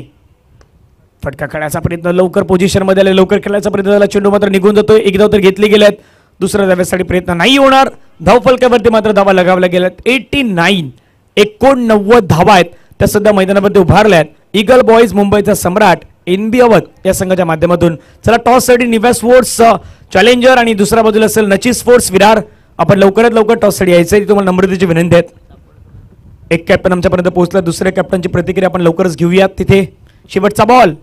S1: फटका खेळण्याचा प्रयत्न, लवकर पोझिशन मध्ये आले, लवकर खेळण्याचा प्रयत्न झाला. चेंडू मात्र निघून जातोय. एक धाव तर घेतली गेल्यात, दुसऱ्या धाव्यासाठी प्रयत्न नाही होणार. धावफलकावरती मात्र धावा लगावल्या गेल्यात. 89 धावा आहेत त्या सध्या मैदानावरती उभारल्यात. ईगल बॉईज मुंबईचा सम्राट एनबी अवध या संघाच्या माध्यमातून. चला टॉस साठी निव्या स्पोर्ट्स चॅलेंजर आणि दुसऱ्या बाजूला असेल नची स्पोर्ट्स विरार. आपण लवकरात लवकर टॉस साठी यायचंय, तुम्हाला नम्रतेची विनंती आहे. एक कॅप्टन आमच्यापर्यंत पोहोचला, दुसऱ्या कॅप्टनची प्रतिक्रिया आपण लवकरच घेऊयात. तिथे शेवटचा बॉल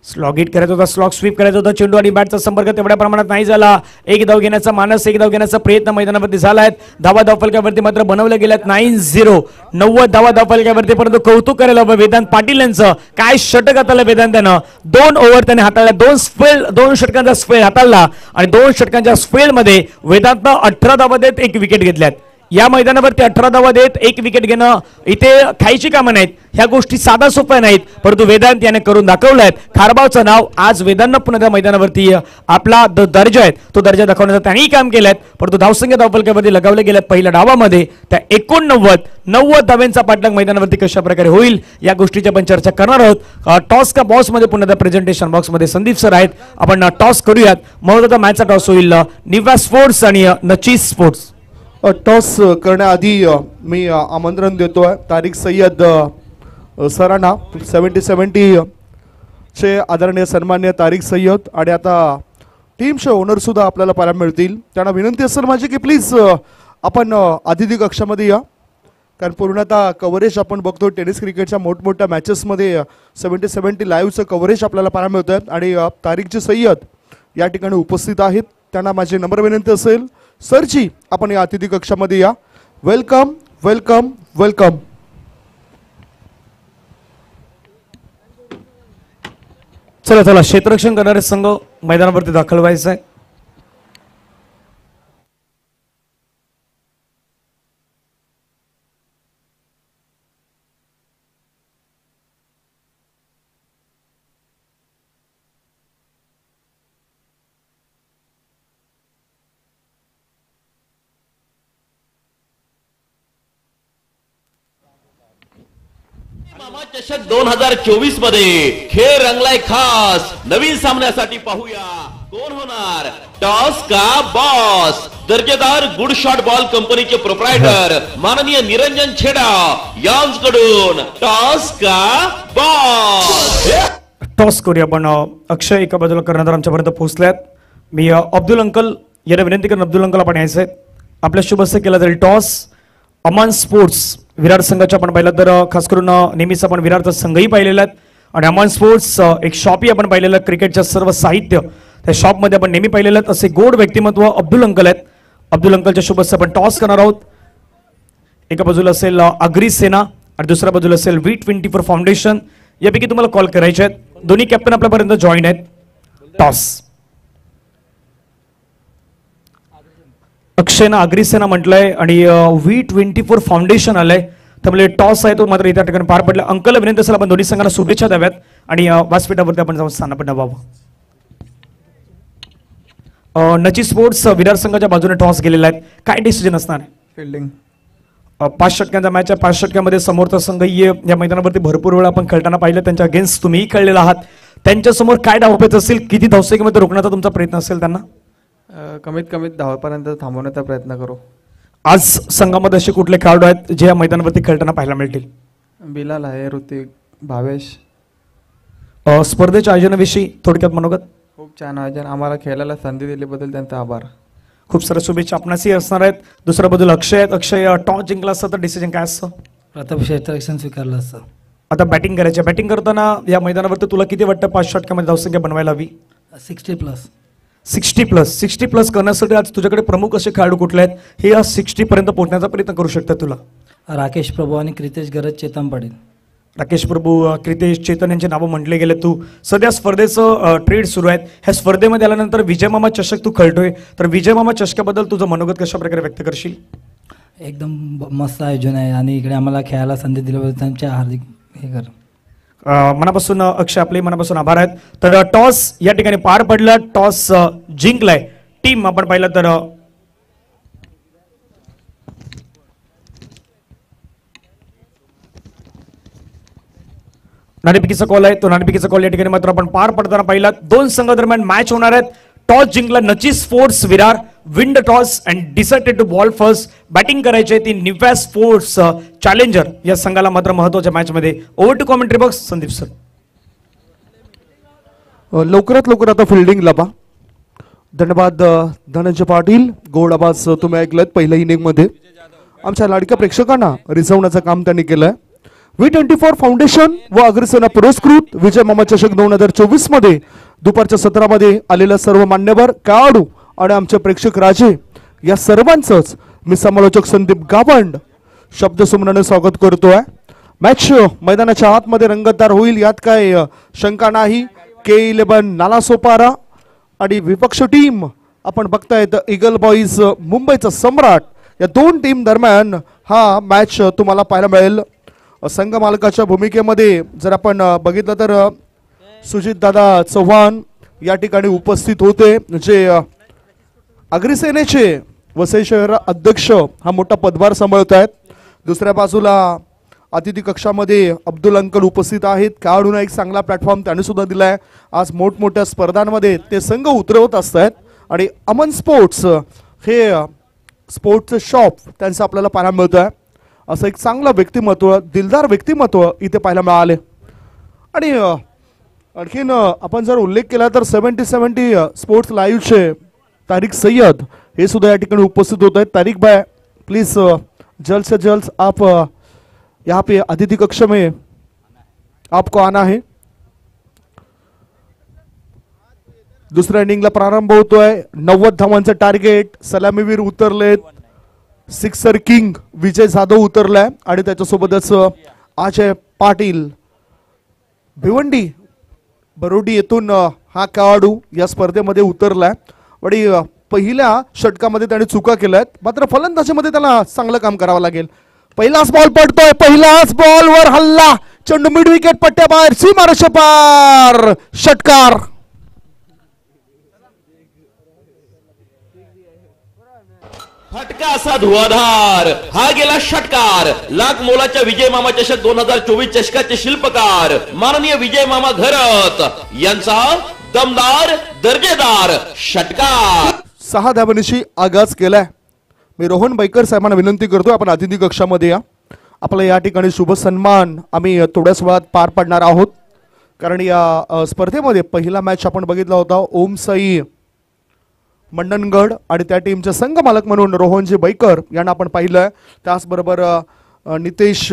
S1: स्लॉग हिट करायचा होता, स्लॉग स्वीप करायचा होता. चेंडू आणि बॅटचा संपर्क तेवढ्या प्रमाणात नाही झाला. एक धाव घेण्याचा मानस, एक धाव घेण्याचा प्रयत्न मैदानावरती झाला आहे. धावा धावफलकावरती मात्र बनवल्या गेल्यात 90 धावा धावफलकावरती. परंतु कौतुक करायला हवं वेदांत पाटील यांचं. काय षटक हाताळलं वेदांतानं. 2 ओव्हर त्याने हाताळल्या, 2 षटकांचा स्पेल हाताळला आणि 2 षटकांच्या स्पेलमध्ये वेदांतनं 18 धावा देत 1 विकेट घेतल्यात. या मैदानावरती 18 धावा देत 1 विकेट घेणं इथे खायची कामं नाहीत. ह्या गोष्टी साधा सोप्या नाहीत, परंतु वेदांत याने करून दाखवल्यात. खारबावचं नाव आज वेदांत पुन्हा त्या मैदानावरती आपला दर्जा आहे तो दर्जा दाखवण्याचं त्यांनी काम केलंय. परंतु धावसंख्या धावफलकावरती लगावले गेल्यात पहिल्या डावामध्ये. त्या 89 धाव्यांचा पाठलाग मैदानावरती कशा प्रकारे होईल या गोष्टीची आपण चर्चा करणार आहोत. टॉस का बॉक्स मध्ये पुन्हा त्या प्रेझेंटेशन बॉक्स मध्ये संदीप सर आहेत. आपण टॉस करूयात. महत्त्वाचा मॅचचा टॉस होईल निव्या स्पोर्ट्स आणि नची स्पोर्ट्स.
S3: टॉस करण्याआधी मी आमंत्रण देतोय तारिक सय्यद सरांना. 70 चे आदरणीय सन्मान्य तारिक सय्यद आणि आता टीमचे ओनर सुद्धा आपल्याला पाहायला मिळतील. त्यांना विनंती असेल माझी की प्लीज आपण अतिथी कक्षामध्ये या, कारण पूर्णतः कव्हरेज आपण बघतो टेनिस क्रिकेटच्या मोठमोठ्या मॅचेसमध्ये 70 लाईव्हचं कव्हरेज आपल्याला पाहायला मिळतं. आणि तारिकजी सय्यद या ठिकाणी उपस्थित आहेत. त्यांना माझी नम्र विनंती असेल सरजी आपण या अतिथी कक्षामध्ये या. Welcome welcome welcome.
S1: चला चला क्षेत्ररक्षण करणारे संघ मैदानावरती दाखल व्हायचं आहे.
S4: मामा चषक 2024 मध्ये खेळ रंगलाय खास. नवीन सामन्यासाठी पाहूया कोण होणार टॉस का बॉस. दर्जेदार गुड शॉट बॉल कंपनीचे प्रोप्रायटर माननीय निरंजन छेडा यांच्याकडून टॉस का बॉस.
S1: टॉस करूया आपण. अक्षय एका बाजूला कर्णधार आमच्यापर्यंत पोहोचल्यात. मी अब्दुल अंकल यांना विनंती करून अब्दुल अंकल आपण यायचं आहे. आपल्या शुभ असं केला जाईल टॉस. अमान स्पोर्ट्स विरार संघाच्या आपण पाहिलं तर खास करून नेहमीच आपण विरारचा संघही पाहिलेला आहे. आणि अमान स्पोर्ट्स एक शॉपही आपण पाहिलेलं क्रिकेटच्या सर्व साहित्य त्या शॉपमध्ये आपण नेहमी पाहिलेलं आहेत. असे गोड व्यक्तिमत्व अब्दुल अंकल आहेत. अब्दुल अंकलच्या शुभ असं आपण टॉस करणार आहोत. एका बाजूला असेल अग्री सेना आणि दुसऱ्या बाजूला असेल V24 फाउंडेशन. यापैकी तुम्हाला कॉल करायचे आहेत. दोन्ही कॅप्टन आपल्यापर्यंत जॉईन आहेत. टॉस अक्षयना अग्रिसेना म्हटलंय आणि V24 फाउंडेशन आलंय. त्यामुळे टॉस आहे तो मात्र त्या ठिकाणी पार पडला. अंकल विनंती असेल आपण दोन्ही संघांना शुभेच्छा द्याव्यात आणि व्यासपीठावरती आपण जाऊन स्थान पण द्यावं. नची स्पोर्ट्स विरार संघाच्या बाजूने टॉस गेलेला आहे. काय डिसिजन असणार आहे.
S5: फिल्डिंग
S1: 5 षटकांचा मॅच आहे. 5 षटकामध्ये समोरचा संघ या मैदानावरती भरपूर वेळा आपण खेळताना पाहिलं. त्यांच्या अगेन्स्ट तुम्हीही खेळलेला आहात. त्यांच्यासमोर काय डावपेच असेल, किती धावसंख्येमध्ये रोखण्याचा तुमचा प्रयत्न असेल त्यांना?
S5: कमीत कमी 10पर्यंत थांबवण्याचा प्रयत्न करू.
S1: आज संघामध्ये असे कुठले खेळाडू आहेत जे या मैदानावरती खेळताना पाहायला मिळतील?
S5: बिलाल आहे, ऋतिक, भावेश.
S1: स्पर्धेच्या आयोजनाविषयी थोडक्यात मनोगत?
S5: खूप छान आयोजन. आम्हाला खेळायला संधी दिल्याबद्दल त्यांचा आभार.
S1: खूप साऱ्या शुभेच्छा आपणासही असणार आहेत. दुसऱ्या बाजूला अक्षय आहेत. अक्षय टॉस जिंकला असतं तर डिसिजन काय असतं?
S6: प्रथम क्षेत्ररक्षण स्वीकारलं असतं.
S1: आता बॅटिंग करायची. बॅटिंग करताना या मैदानावरती तुला किती वाटतं 5 षटकामध्ये धावसंख्या बनवायला हवी?
S6: 60+.
S1: 60+ करण्यासाठी आज तुझ्याकडे प्रमुख असे खेळाडू कुठले आहेत हे या 60 पर्यंत पोहोचण्याचा प्रयत्न करू शकतात तुला?
S6: राकेश प्रभू आणि क्रितेश गरज, चेतन पाटील.
S1: राकेश प्रभू, क्रितेश, चेतन यांचे नावं म्हटले गेले. तू सध्या स्पर्धेचं ट्रेड सुरू आहे. ह्या स्पर्धेमध्ये आल्यानंतर विजयमामा चषक तू खेळतोय, तर विजयमामा चषकाबद्दल तुझं मनोगत कशा प्रकारे व्यक्त करशील?
S6: एकदम मस्त आयोजन आहे आणि इकडे आम्हाला खेळायला संधी दिल्याबद्दल त्यांचे हार्दिक हे कर.
S1: मनापासून अक्षय आपले मनापासून आभार आहेत. तर टॉस या ठिकाणी पार पडला. टॉस जिंकलाय टीम आपण पाहिलं तर नाणेफेकीचा कॉल आहे. तो नाणेफेकीचा कॉल या ठिकाणी मात्र आपण पार पडताना पाहिला. 2 संघादरम्यान मॅच होणार आहेत. टॉस जिंकला नची sports Virar. Win the toss and decided to bowl first. Batting करायची आहे ती निव्या स्पोर्ट्स चॅलेंजर या संघाला मात्र महत्वाच्या मॅच मध्ये. Over to commentary box Sandeep sir.
S3: लवकरात लवकर आता फिल्डिंगला पहा. धन्यवाद धनंजय पाटील. गोड आवाज तुम्ही ऐकलत पहिल्या इनिंग मध्ये. आमच्या लाडक्या प्रेक्षकांना रिझवण्याचं काम त्यांनी केलंय. V24 फाउंडेशन व अग्रसेना पुरस्कृत विजय मामा चषक 2024 मध्ये दुपारच्या सत्रामध्ये आलेल्या सर्व मान्यवर खेळाडू आणि आमचे प्रेक्षक राजे या सर्वांचंच मी समालोचक संदीप गावंड शब्दसुमनाने स्वागत करतोय. मॅच मैदानाच्या आतमध्ये रंगतदार होईल यात काय शंका नाही. K11 नालासोपारा आणि विपक्ष टीम आपण बघतायत ईगल बॉईज मुंबईचा सम्राट या 2 टीम दरम्यान हा मॅच तुम्हाला पाहायला मिळेल. संघ मालकाच्या भूमिकेमध्ये जर आपण बघितलं तर सुजित दादा चव्हाण या ठिकाणी उपस्थित होते, जे अग्रसेनेचे वसई शहर अध्यक्ष हा मोठा पदभार सांभाळत आहेत. दुसऱ्या बाजूला अतिथी कक्षामध्ये अब्दुल अंकल उपस्थित आहेत. खेळाडूंना एक चांगला प्लॅटफॉर्म त्यांनी सुद्धा दिलाय. आज मोठमोठ्या स्पर्धांमध्ये ते संघ उतरवत असतात आणि अमन स्पोर्ट्स हे स्पोर्ट्सचं शॉप त्यांचं आपल्याला पाहायला मिळतं आहे. असं एक चांगलं व्यक्तिमत्व, दिलदार व्यक्तिमत्व इथे पाहायला मिळाले. आणि आणखीन आपण जर उल्लेख केला तर 70 स्पोर्ट्स लाईव्हचे तारिक सय्यद हे सुद्धा या ठिकाणी उपस्थित होत आहेत. तारिक भाई प्लीज जल्द से जल्द आप यहाँ पे अतिथि कक्ष में आपको आना है. दुसऱ्या इनिंगला प्रारंभ होतोय. 90 धावांचं टार्गेट. सलामीवीर उतरलेत. सिक्सर किंग विजय जाधव उतरलाय आणि त्याच्यासोबतच अजय पाटील भिवंडी बरोडी येथून हा खेळाडू या स्पर्धेमध्ये उतरलाय. आणि पहिल्या षटकामध्ये त्याने चुका केल्यात, मात्र फलंदाजीमध्ये त्याला चांगलं काम करावं लागेल. पहिलाच बॉल पडतोय. पहिलाच बॉलवर हल्ला. चेंडू मिड विकेट पट्ट्याबाहेर सीमारेषे पार. षटकार.
S4: फटका असा धुवाधार. हा गेला षटकार. लाख मोलाच्या विजय मामा चषक 2024 चषकाचे शिल्पकार माननीय विजय मामा घरत यांचा दमदार दर्जेदार षटकार.
S3: 6 धावांशी आगाज केलाय. मी रोहन बैकर साहेबांना विनंती करतो आपण अतिथी कक्षामध्ये या. आपला या ठिकाणी शुभ सन्मान आम्ही थोड्याच वेळात पार पाडणार आहोत, कारण या स्पर्धेमध्ये पहिला मॅच आपण बघितला होता ओमसाई मंडणगड आणि त्या टीमचे संघ मालक म्हणून रोहनजी बैकर यांना आपण पाहिलं. त्याचबरोबर नितेश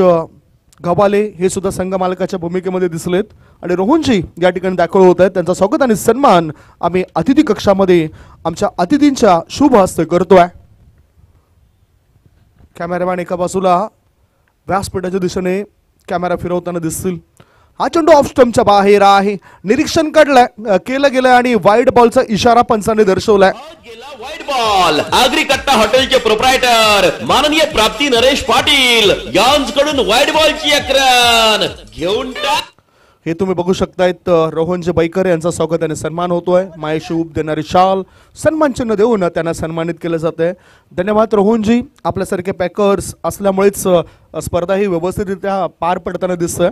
S3: गवाले हे सुद्धा संघ मालकाच्या भूमिकेमध्ये दिसलेत आणि रोहनजी या ठिकाणी दाखल होत आहेत. त्यांचा स्वागत आणि सन्मान आम्ही अतिथी कक्षामध्ये आमच्या अतिथींच्या शुभ हस्ते करतोय. कॅमेरामॅन एका बाजूला व्यासपीठाच्या दिशेने कॅमेरा फिरवताना दिसतील. हा चेंडू ऑफ स्टंपच्या बाहेर आहे. निरीक्षण केलं गेलं आणि वाईड बॉलचा इशारा पंचाने दर्शवलाय.
S4: वाईट बॉल. आगरी कट्टा हॉटेलचे प्रोप्रायटर माननीय प्राप्ती नरेश पाटील यांच्याकडून वाईट बॉलची आक्रमण घेऊन
S3: हे तुम्ही बघू शकतायत. रोहनजी बैकर यांचा स्वागताने सन्मान होतोय. मायेशी उब देणारी शाल सन्मान चिन्ह देऊन त्यांना सन्मानित केलं जातंय. धन्यवाद रोहनजी. आपल्यासारखे पॅकर्स असल्यामुळेच स्पर्धा ही व्यवस्थितरित्या पार पडताना दिसतंय,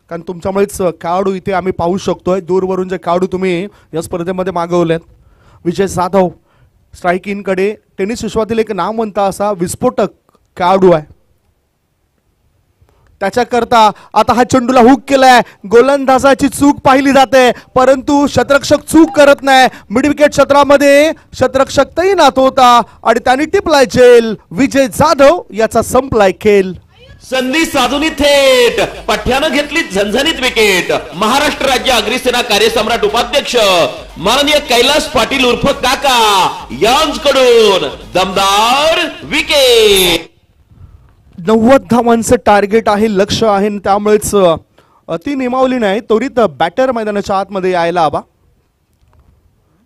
S3: कारण तुमच्यामुळेच खेळाडू इथे आम्ही पाहू शकतोय. दूरवरून जे खेळाडू तुम्ही या स्पर्धेमध्ये मागवलेत. विजय जाधव स्ट्राईक इनकडे टेनिस विश्वातील एक नामवंत असा विस्फोटक खेळाडू आहे. त्याच्याकरता आता हा चेंडूला हुक केलाय. गोलंदाजाची चूक पाहिली जाते, परंतु शतरक्षक चूक करत नाही. मिड विकेट क्षेत्रामध्ये शतरक्षक तैनात होता आणि त्यांनी टिपलाय जेल. विजय जाधव याचा संपलाय खेळ.
S4: संधी साधून थेट पठ्यानं घेतली झणझणीत विकेट. महाराष्ट्र राज्य अग्निसेना कार्यसम्राट उपाध्यक्ष माननीय कैलास पाटील उर्फ काका यांच्याकडून दमदार विकेट.
S3: 90 धावांचं टार्गेट आहे, लक्ष आहे, त्यामुळेच ती निमावली नाही. त्वरित बॅटर मैदानाच्या आतमध्ये यायला हवा.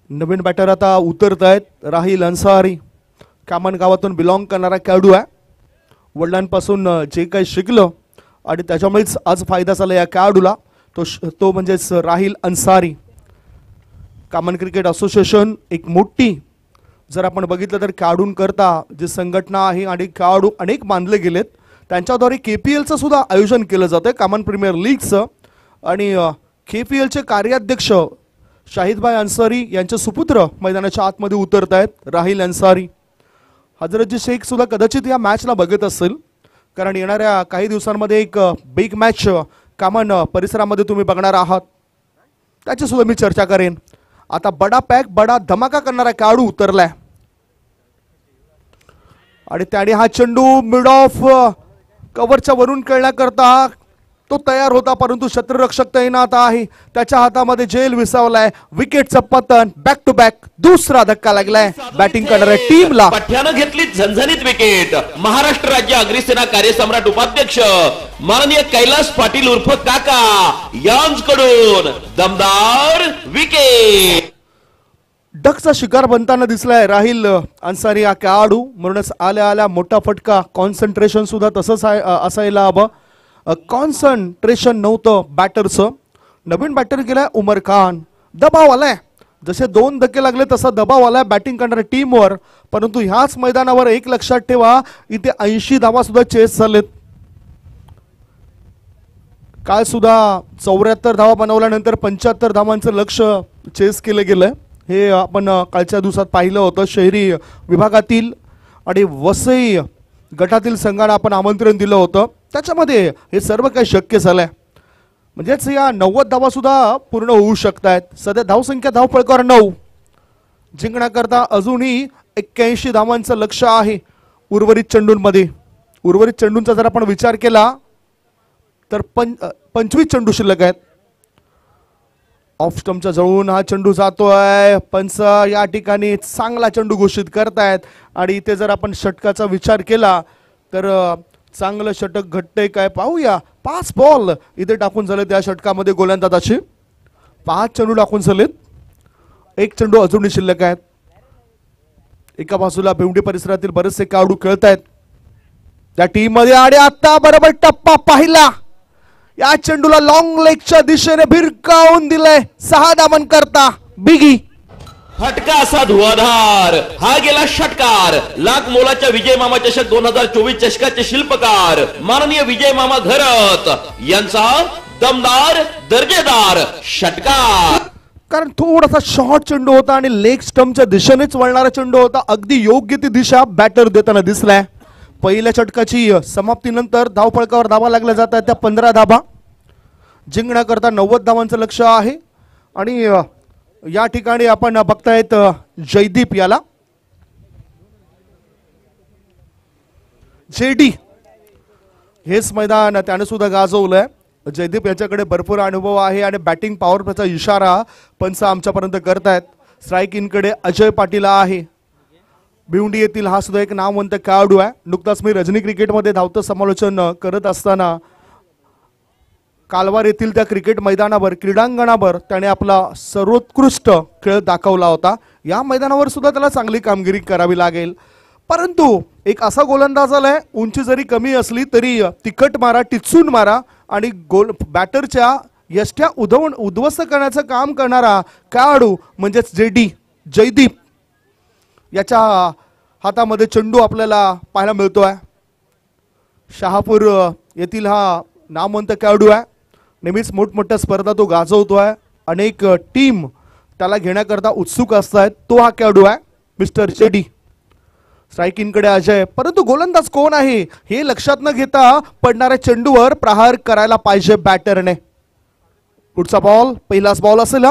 S3: नवीन बॅटर आता उतरत आहेत. राहिल अन्सारी कामन गावातून बिलॉंग करणारा खेळाडू आहे. वडिलांपासून जे काही शिकलं आणि त्याच्यामुळेच आज फायदा झाला या खेळाडूला. तो म्हणजेच राहिल अन्सारी. कामन क्रिकेट असोसिएशन एक मोठी, जर आपण बघितलं तर खेळाडूंकरता जी संघटना आहे आणि खेळाडू अनेक मानले गेलेत, त्यांच्याद्वारे KPLचं सुद्धा आयोजन केलं जातं, कॉमन प्रीमियर लीगचं. आणि KPLचे कार्याध्यक्ष शाहिदभाई अन्सारी यांचे सुपुत्र मैदानाच्या आतमध्ये उतरत आहेत. राहिल अन्सारी. हजरतजी शेख सुद्धा कदाचित या मॅचला बघत असेल, कारण येणाऱ्या काही दिवसांमध्ये एक बिग मॅच कामन परिसरामध्ये तुम्ही बघणार आहात. त्याची सुद्धा मी चर्चा करेन. आता बडा पॅक बडा धमाका करणारा खेळाडू उतरलाय आणि त्याने हा चेंडू मिड ऑफ कव्हरच्या वरून खेळण्याकरता तो तयार होता, परंतु शत्रुरक्षक तैनात आहे. त्याच्या हातामध्ये जेल विसावलाय. विकेटचं पतन. बॅक टू बॅक दुसरा धक्का लागलाय बॅटिंग करणाऱ्या टीमला.
S4: पठ्यानं घेतली झणझणीत विकेट. महाराष्ट्र राज्य अग्निसेना कार्यसम्राट उपाध्यक्ष माननीय कैलास पाटील उर्फ काका यांच्याकडून दमदार विकेट.
S3: डकचा शिकार बनताना दिसलाय राहिल अन्सारी हा खेळाडू. म्हणूनच आल्या आल्या मोठा फटका. कॉन्सन्ट्रेशन सुद्धा तसंच असायला हवं. कॉन्सन्ट्रेशन नव्हतं बॅटरचं. नवीन बॅटर गेलाय उमर खान. दबाव आलाय. जसे 2 धक्के लागले तसा दबाव आलाय बॅटिंग करणाऱ्या टीमवर. परंतु ह्याच मैदानावर एक लक्षात ठेवा, इथे 80 धावा सुद्धा चेस झालेत. काल सुद्धा 74 धावा बनवल्यानंतर 75 धावांचं लक्ष चेस केलं गेलंय. हे आपण कालच्या दिवसात पाहिलं होतं. शहरी विभागातील आणि वसई गटातील संघाला आपण आमंत्रण दिलं होतं. त्याच्यामध्ये हे सर्व काही शक्य झालंय. म्हणजेच या 90 धावा सुद्धा पूर्ण होऊ शकतायत. सध्या धावसंख्या धावफलकावर 9. जिंकण्याकरता अजूनही 81 धावांचं लक्ष आहे उर्वरित चेंडूंमध्ये. उर्वरित चेंडूंचा जर आपण विचार केला तर 25 चेंडू शिल्लक आहेत. ऑफ स्टंपच्या जवळून हा चेंडू जातोय. पंच या ठिकाणी चांगला चेंडू घोषित करतायत आणि इथे जर आपण षटकाचा विचार केला तर चांगलं षटक घडतंय काय पाहूया. 5 बॉल इथे टाकून झाले त्या षटकामध्ये गोलंदाजाचे. 5 चेंडू टाकून झालेत. 1 चेंडू अजूनही शिल्लक आहेत. एका बाजूला भिवंडी परिसरातील बरेचसे खेळाडू खेळत आहेत त्या टीम मध्ये. आणि आता बरोबर टप्पा पाहिला. या चेंडूला लॉंग लेगच्या दिशेने भिरकावून दिलंय 6 धावां करता बिगी.
S4: फटका असा धुवाधार. हा गेला षटकार. लाख मोलाच्या विजय मामा चषक 2024 चषकाचे शिल्पकार माननीय विजय मामा घरत यांचा दमदार दर्जेदार षटकार.
S3: कारण थोडासा शॉर्ट चेंडू होता आणि लेग स्टंपच्या दिशेनेच वळणारा चेंडू होता. अगदी योग्य ती दिशा बॅटर देताना दिसलाय. पहिल्या षटकाची समाप्तीनंतर धावफलकावर धावा लागल्या जात आहेत त्या 15 धावा. जिंकण्याकरता 90 धावांचं लक्ष आहे. आणि या ठिकाणी आपण बघतायत जयदीप याला JD हेच मैदान त्याने सुद्धा गाजवलंय. जयदीप याच्याकडे भरपूर अनुभव आहे आणि बॅटिंग पॉवरचा इशारा पंच आमच्यापर्यंत करतायत. स्ट्राईक इनकडे अजय पाटील आहे. भिवंडी येथील हा सुद्धा एक नामवंत खेळाडू आहे. नुकताच मी रजनी क्रिकेटमध्ये धावतं समालोचन करत असताना कालवार येथील त्या क्रिकेट मैदानावर क्रीडांगणावर त्याने आपला सर्वोत्कृष्ट खेळ दाखवला होता. या मैदानावर सुद्धा त्याला चांगली कामगिरी करावी लागेल. परंतु एक असा गोलंदाज आलाय, उंची जरी कमी असली तरी तिखट मारा, टिचून मारा आणि गोल बॅटरच्या यष्ट्या उद्ध्वस्त करण्याचं काम करणारा खेळाडू म्हणजेच जयदीप याच्या हातामध्ये चेंडू आपल्याला पाहायला मिळतोय. शहापूर येथील हा नामवंत खेळाडू आहे. नेहमीच मोठमोठ्या स्पर्धा तो गाजवतोय. अनेक टीम त्याला घेण्याकरता उत्सुक असतात. तो हा खेळाडू आहे मिस्टर जेडी. स्ट्रायकिंगकडे अजय, परंतु गोलंदाज कोण आहे हे लक्षात न घेता पडणाऱ्या चेंडूवर प्रहार करायला पाहिजे बॅटरने. पुढचा बॉल पहिलाच बॉल असेल.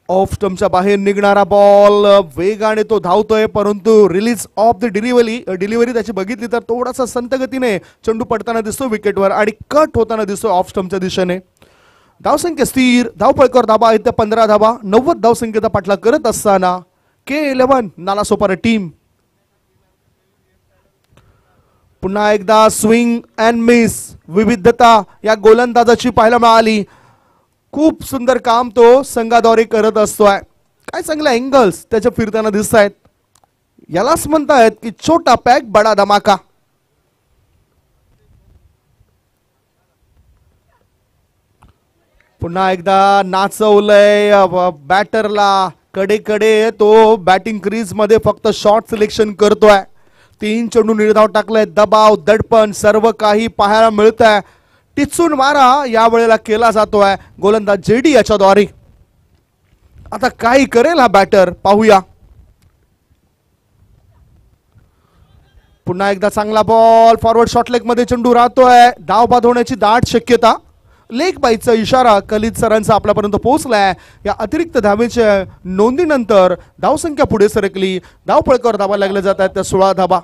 S3: ऑफ स्टंपच्या बाहेर निघणारा बॉल, वेगाने तो धावतोय परंतु रिलीज ऑफ द डिलिव्हरी त्याची बघितली तर थोडासा संत गतीने चेंडू पडताना दिसतो विकेटवर आणि कट होताना दिसतो ऑफ स्टंपच्या दिशेने. धावसंख्या स्थिर, धावपळकर धाबा आहेत 15 धाबा. 90 धावसंख्येचा पाठलाग करत असताना K11 नालासोपारा टीम पुन्हा एकदा स्विंग अँड मिस विविधता या गोलंदाजाची पाहायला मिळाली. खूप सुंदर काम तो संघाद्वारे करत असतोय. काय चांगले अँगल्स त्याच्या फिरताना दिसत आहेत. यालाच म्हणतायत की छोटा पॅक बडा धमाका. पुन्हा एकदा नाचवलंय बॅटरला. कडे तो बॅटिंग क्रीज मध्ये फक्त शॉर्ट सिलेक्शन करतोय. 3 चेंडू निर्धाव टाकलाय. दबाव दडपण सर्व काही पाहायला मिळत आहे. टिचून मारा या वेळेला केला जातोय गोलंदाज जेडी याच्याद्वारे. आता काय करेल हा बॅटर पाहूया. पुन्हा एकदा चांगला बॉल फॉरवर्ड शॉर्ट लेग मध्ये चेंडू राहतोय. धाव बाद होण्याची दाट शक्यता. लेग बाईचा इशारा कलित सरांचा आपल्यापर्यंत पोहोचलाय. या अतिरिक्त धावेच्या नोंदीनंतर धावसंख्या पुढे सरकली. धावपळकर धाबा लागले जात आहेत त्या 16 धाबा.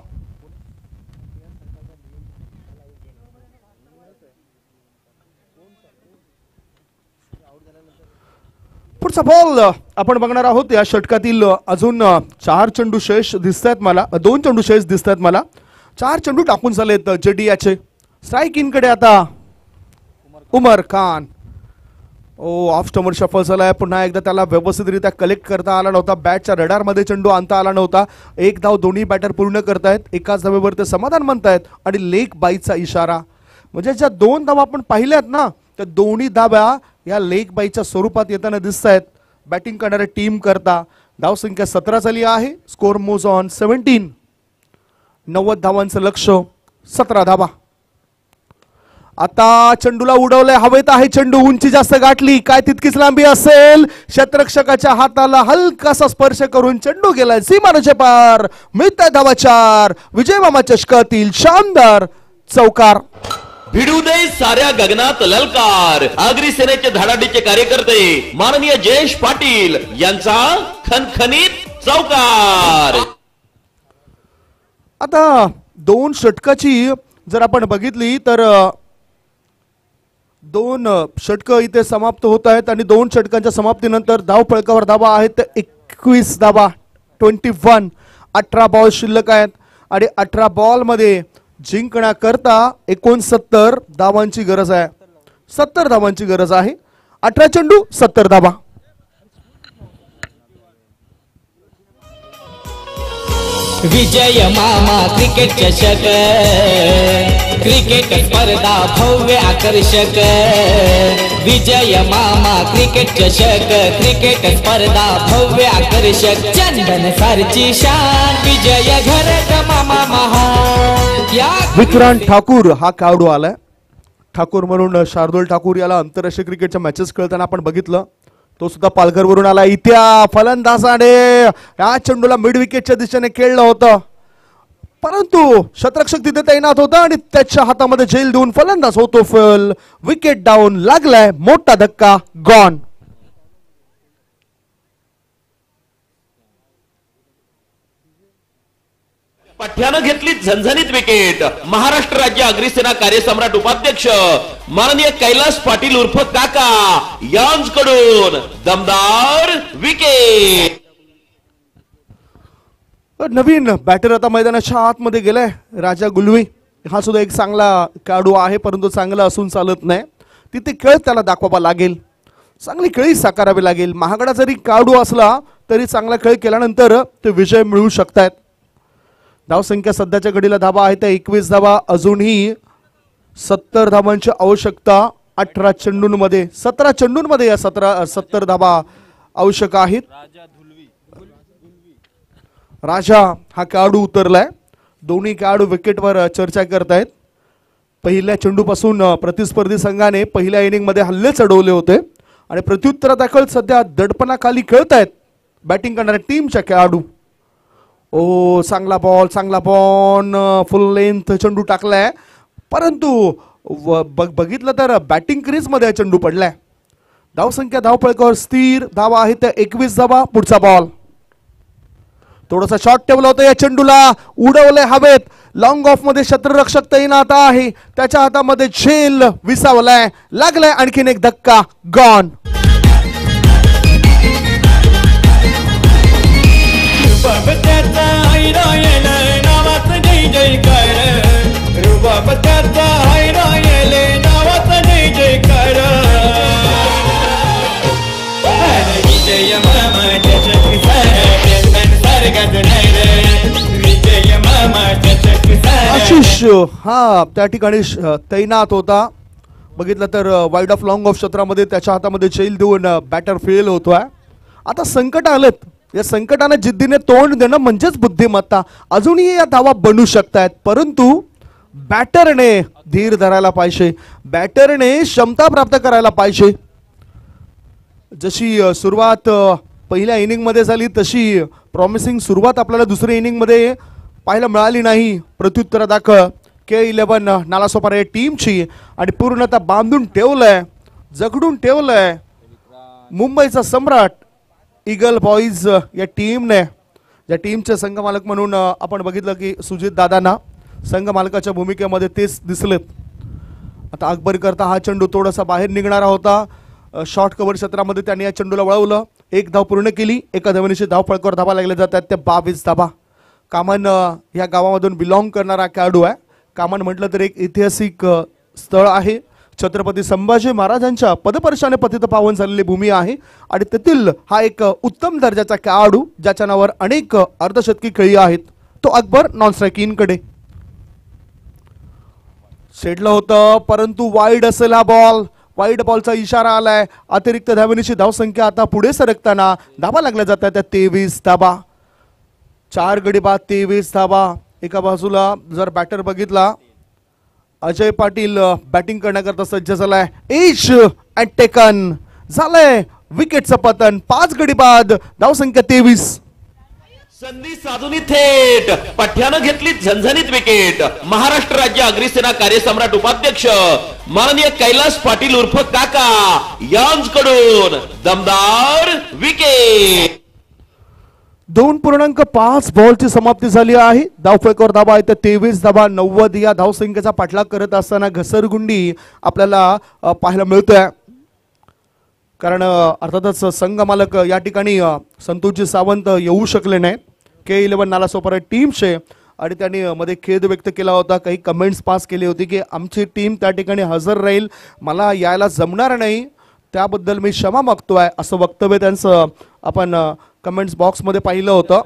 S3: पुढचा बॉल आपण बघणार आहोत. या षटकातील अजून 4 चेंडू शेष दिसत आहेत मला. 2 चेंडू शेष दिसत आहेत मला. 4 चेंडू टाकून झालेत जेडी याचे. स्ट्राईक इनकडे आता उमर खान. ऑफ स्टंपवर शफल झालाय. पुन्हा एकदा त्याला व्यवस्थितरित्या कलेक्ट करता आला नव्हता. बॅटच्या रडारमध्ये चेंडू आणता आला नव्हता. 1 धाव दोन्ही बॅटर पूर्ण करतायत. एकाच धावेवर ते समाधान म्हणतायत आणि लेग बाईचा इशारा. म्हणजे ज्या 2 धावा आपण पाहिल्यात ना त्या दोन्ही धाव्या या लेग बाईच्या स्वरूपात येताना दिसत आहेत बॅटिंग करणाऱ्या टीम करता. धावसंख्या 17 झाली आहे. स्कोर मोज ऑन 17. 90 धावांचं लक्ष, 17 धावा. आता चेंडूला उडवलंय. हवेत आहे चेंडू. उंची जास्त गाठली. काय तितकीच लांबी असेल. क्षेत्ररक्षकाच्या हाताला हलकासा स्पर्श करून चेंडू गेलाय सीमारेषे पार. मिळताय धावा 4. विजय मामा चषकातील शानदार चौकार.
S4: भिडू दे साऱ्या गगनात ललकार. आगरी सेनेचे धडाडीचे कार्यकर्ते माननीय जयेश पाटील यांचा खणखणीत चौकार.
S3: आता 2 षटकाची जर आपण बघितली तर 2 षटकं इथे समाप्त होत आहेत आणि 2 षटकांच्या समाप्तीनंतर धावपळकावर धावा आहेत 21 धावा. 21. 18 बॉल शिल्लक आहेत आणि 18 बॉल मध्ये जिंकण्याकरता 69 धावांची गरज आहे. 70 धावांची गरज आहे. 18 चेंडू 70 धावा.
S7: विजय मामा क्रिकेट चषक. क्रिकेट स्पर्धा भव्य आकर्षक. विजय मामा क्रिकेट चषक. क्रिकेट स्पर्धा भव्य आकर्षक. चंदन सरची शान. विजय घरत मामा महान.
S3: विक्रांत ठाकूर हा खेळाडू आलाय. ठाकूर म्हणून शार्दुल ठाकूर याला आंतरराष्ट्रीय क्रिकेटच्या मॅचेस खेळताना आपण बघितलं. तो सुद्धा पालघरवरून आला. इथ्या फलंदाजाने या चेंडूला मिड विकेटच्या दिशेने खेळलं होतं परंतु शतरक्षक तिथे तैनात होता आणि त्याच्या हातामध्ये झेल देऊन फलंदाज होतो फेल. विकेट डाऊन लागलाय. मोठा धक्का. गॉन.
S4: पठ्यानं घेतली झणझणीत विकेट. महाराष्ट्र राज्य अग्रिसेना कार्यसम्राट उपाध्यक्ष माननीय कैलास पाटील उर्फ काका यांच्याकडून दमदार विकेट.
S3: नवीन बॅटर आता मैदानाच्या आतमध्ये गेलाय. राजा गुलवी हा सुद्धा एक चांगला खेळाडू आहे परंतु चांगला असून चालत नाही. तिथे खेळ त्याला दाखवावा लागेल. चांगली खेळी साकारावी लागेल. महागडा जरी खेळाडू असला तरी चांगला खेळ केल्यानंतर ते विजय मिळू शकतात. धावसंख्या सध्याच्या घडीला धावा आहेत 21 धावा. अजूनही 70 धावांची आवश्यकता 18 चेंडूंमध्ये 17 चेंडूंमध्ये या 70 धावा आवश्यक आहेत. राजा हा खेळाडू उतरलाय. दोन्ही खेळाडू विकेटवर चर्चा करतायत. पहिल्या चेंडूपासून प्रतिस्पर्धी संघाने पहिल्या इनिंगमध्ये हल्ले चढवले होते आणि प्रत्युत्तरादाखल सध्या दडपणाखाली खेळतायत बॅटिंग करणाऱ्या टीमच्या खेळाडू. ओ चांगला बॉल फुल लेंथ चेंडू टाकलाय, परंतु बघितलं तर बॅटिंग क्रीजमध्ये चेंडू पडलाय. धावसंख्या धावफलकावर स्थिर. धावा आहेत त्या 21 धावा. पुढचा बॉल थोडासा शॉट ठेवला होता. या चेंडूला उडवले हवेत. लॉंग ऑफ मध्ये क्षेत्ररक्षक तैनात आहे. त्याच्या हातामध्ये झेल विसावलाय. लागलाय आणखीन एक धक्का. गॉन. आशिष हा त्या ठिकाणी तैनात होता. बघितलं तर वाईड ऑफ लॉंग ऑफ क्षेत्रामध्ये त्याच्या हातामध्ये झेल देऊन बॅटर फेल होतोय. आता संकट आलेत. या संकटाने जिद्दीने तोंड देणं म्हणजेच बुद्धिमत्ता. अजूनही या धावा बनू शकतायत, परंतु बॅटरने धीर धरायला पाहिजे. बॅटरने क्षमता प्राप्त करायला पाहिजे. जशी सुरुवात पहिल्या इनिंगमध्ये झाली तशी प्रॉमिसिंग सुरुवात आपल्याला दुसऱ्या इनिंगमध्ये पाहायला मिळाली नाही. प्रत्युत्तरादाखल K11 नालासोपारा या टीमची आणि पूर्णतः बांधून ठेवलंय, जगडून ठेवलंय मुंबईचा सम्राट ईगल बॉईज या टीमने. या टीमचे संघमालक म्हणून आपण बघितलं की सुजित दादांना संघमालकाच्या भूमिकेमध्ये तेच दिसलेत. आता अकबर करता हा चेंडू थोडासा बाहेर निघणारा होता. शॉर्ट कव्हर क्षेत्रामध्ये त्यांनी या चेंडूला वळवलं. एक धाव पूर्ण केली. एका धावेनिशी धाव फळकावर धावा लागल्या जातात त्या 22 धावा. कामन या गावामधून बिलॉंग करणारा खेळाडू आहे. कामन म्हटलं तर एक ऐतिहासिक स्थळ आहे. छत्रपती संभाजी महाराजांच्या पदपर्शाने पतित पावन झालेली भूमी आहे आणि तेथील हा एक उत्तम दर्जाचा खेळाडू ज्याच्या नावावर अनेक अर्धशतकी खेळी आहेत. तो अकबर नॉन स्ट्रायकिंग कडे शेडलं होतं, परंतु वाईड असेल हा बॉल. वाईड बॉलचा इशारा आलाय. अतिरिक्त धावेनिशी धावसंख्या आता पुढे सरकताना धावा लागल्या जातात त्या 23 धावा. 4 गडी बाद 23 धावा. एका बाजूला जर बॅटर बघितला अजय पाटील बॅटिंग करण्याकरता सज्ज झालाय. एज अँड टेकन झालंय विकेटचं पतन. 5 गडी बाद धावसंख्या 23.
S4: संधी साधून थेट पठ्यानं घेतली झणझणीत विकेट. महाराष्ट्र राज्य अग्निसेना कार्यसम्राट उपाध्यक्ष माननीय कैलास पाटील उर्फ काका यांच्याकडून दमदार विकेट.
S3: 2.5 बॉलची समाप्ती झाली आहे. धावफलकावर धावा आहेत 23 धावा. 90 या धावसंख्येचा पाठलाग करत असताना घसरगुंडी आपल्याला पाहायला मिळतोय. कारण अर्थातच संघ मालक या ठिकाणी संतोषजी सावंत येऊ शकले नाही. K11 नालासोपारा टीमचे आणि त्यांनी मध्ये खेद व्यक्त केला होता. काही कमेंट्स पास केली होती की आमची टीम त्या ठिकाणी हजर राहील, मला यायला जमणार नाही, त्याबद्दल मी क्षमा मागतोय असं वक्तव्य त्यांचं आपण कमेंट्स बॉक्समध्ये पाहिलं होतं.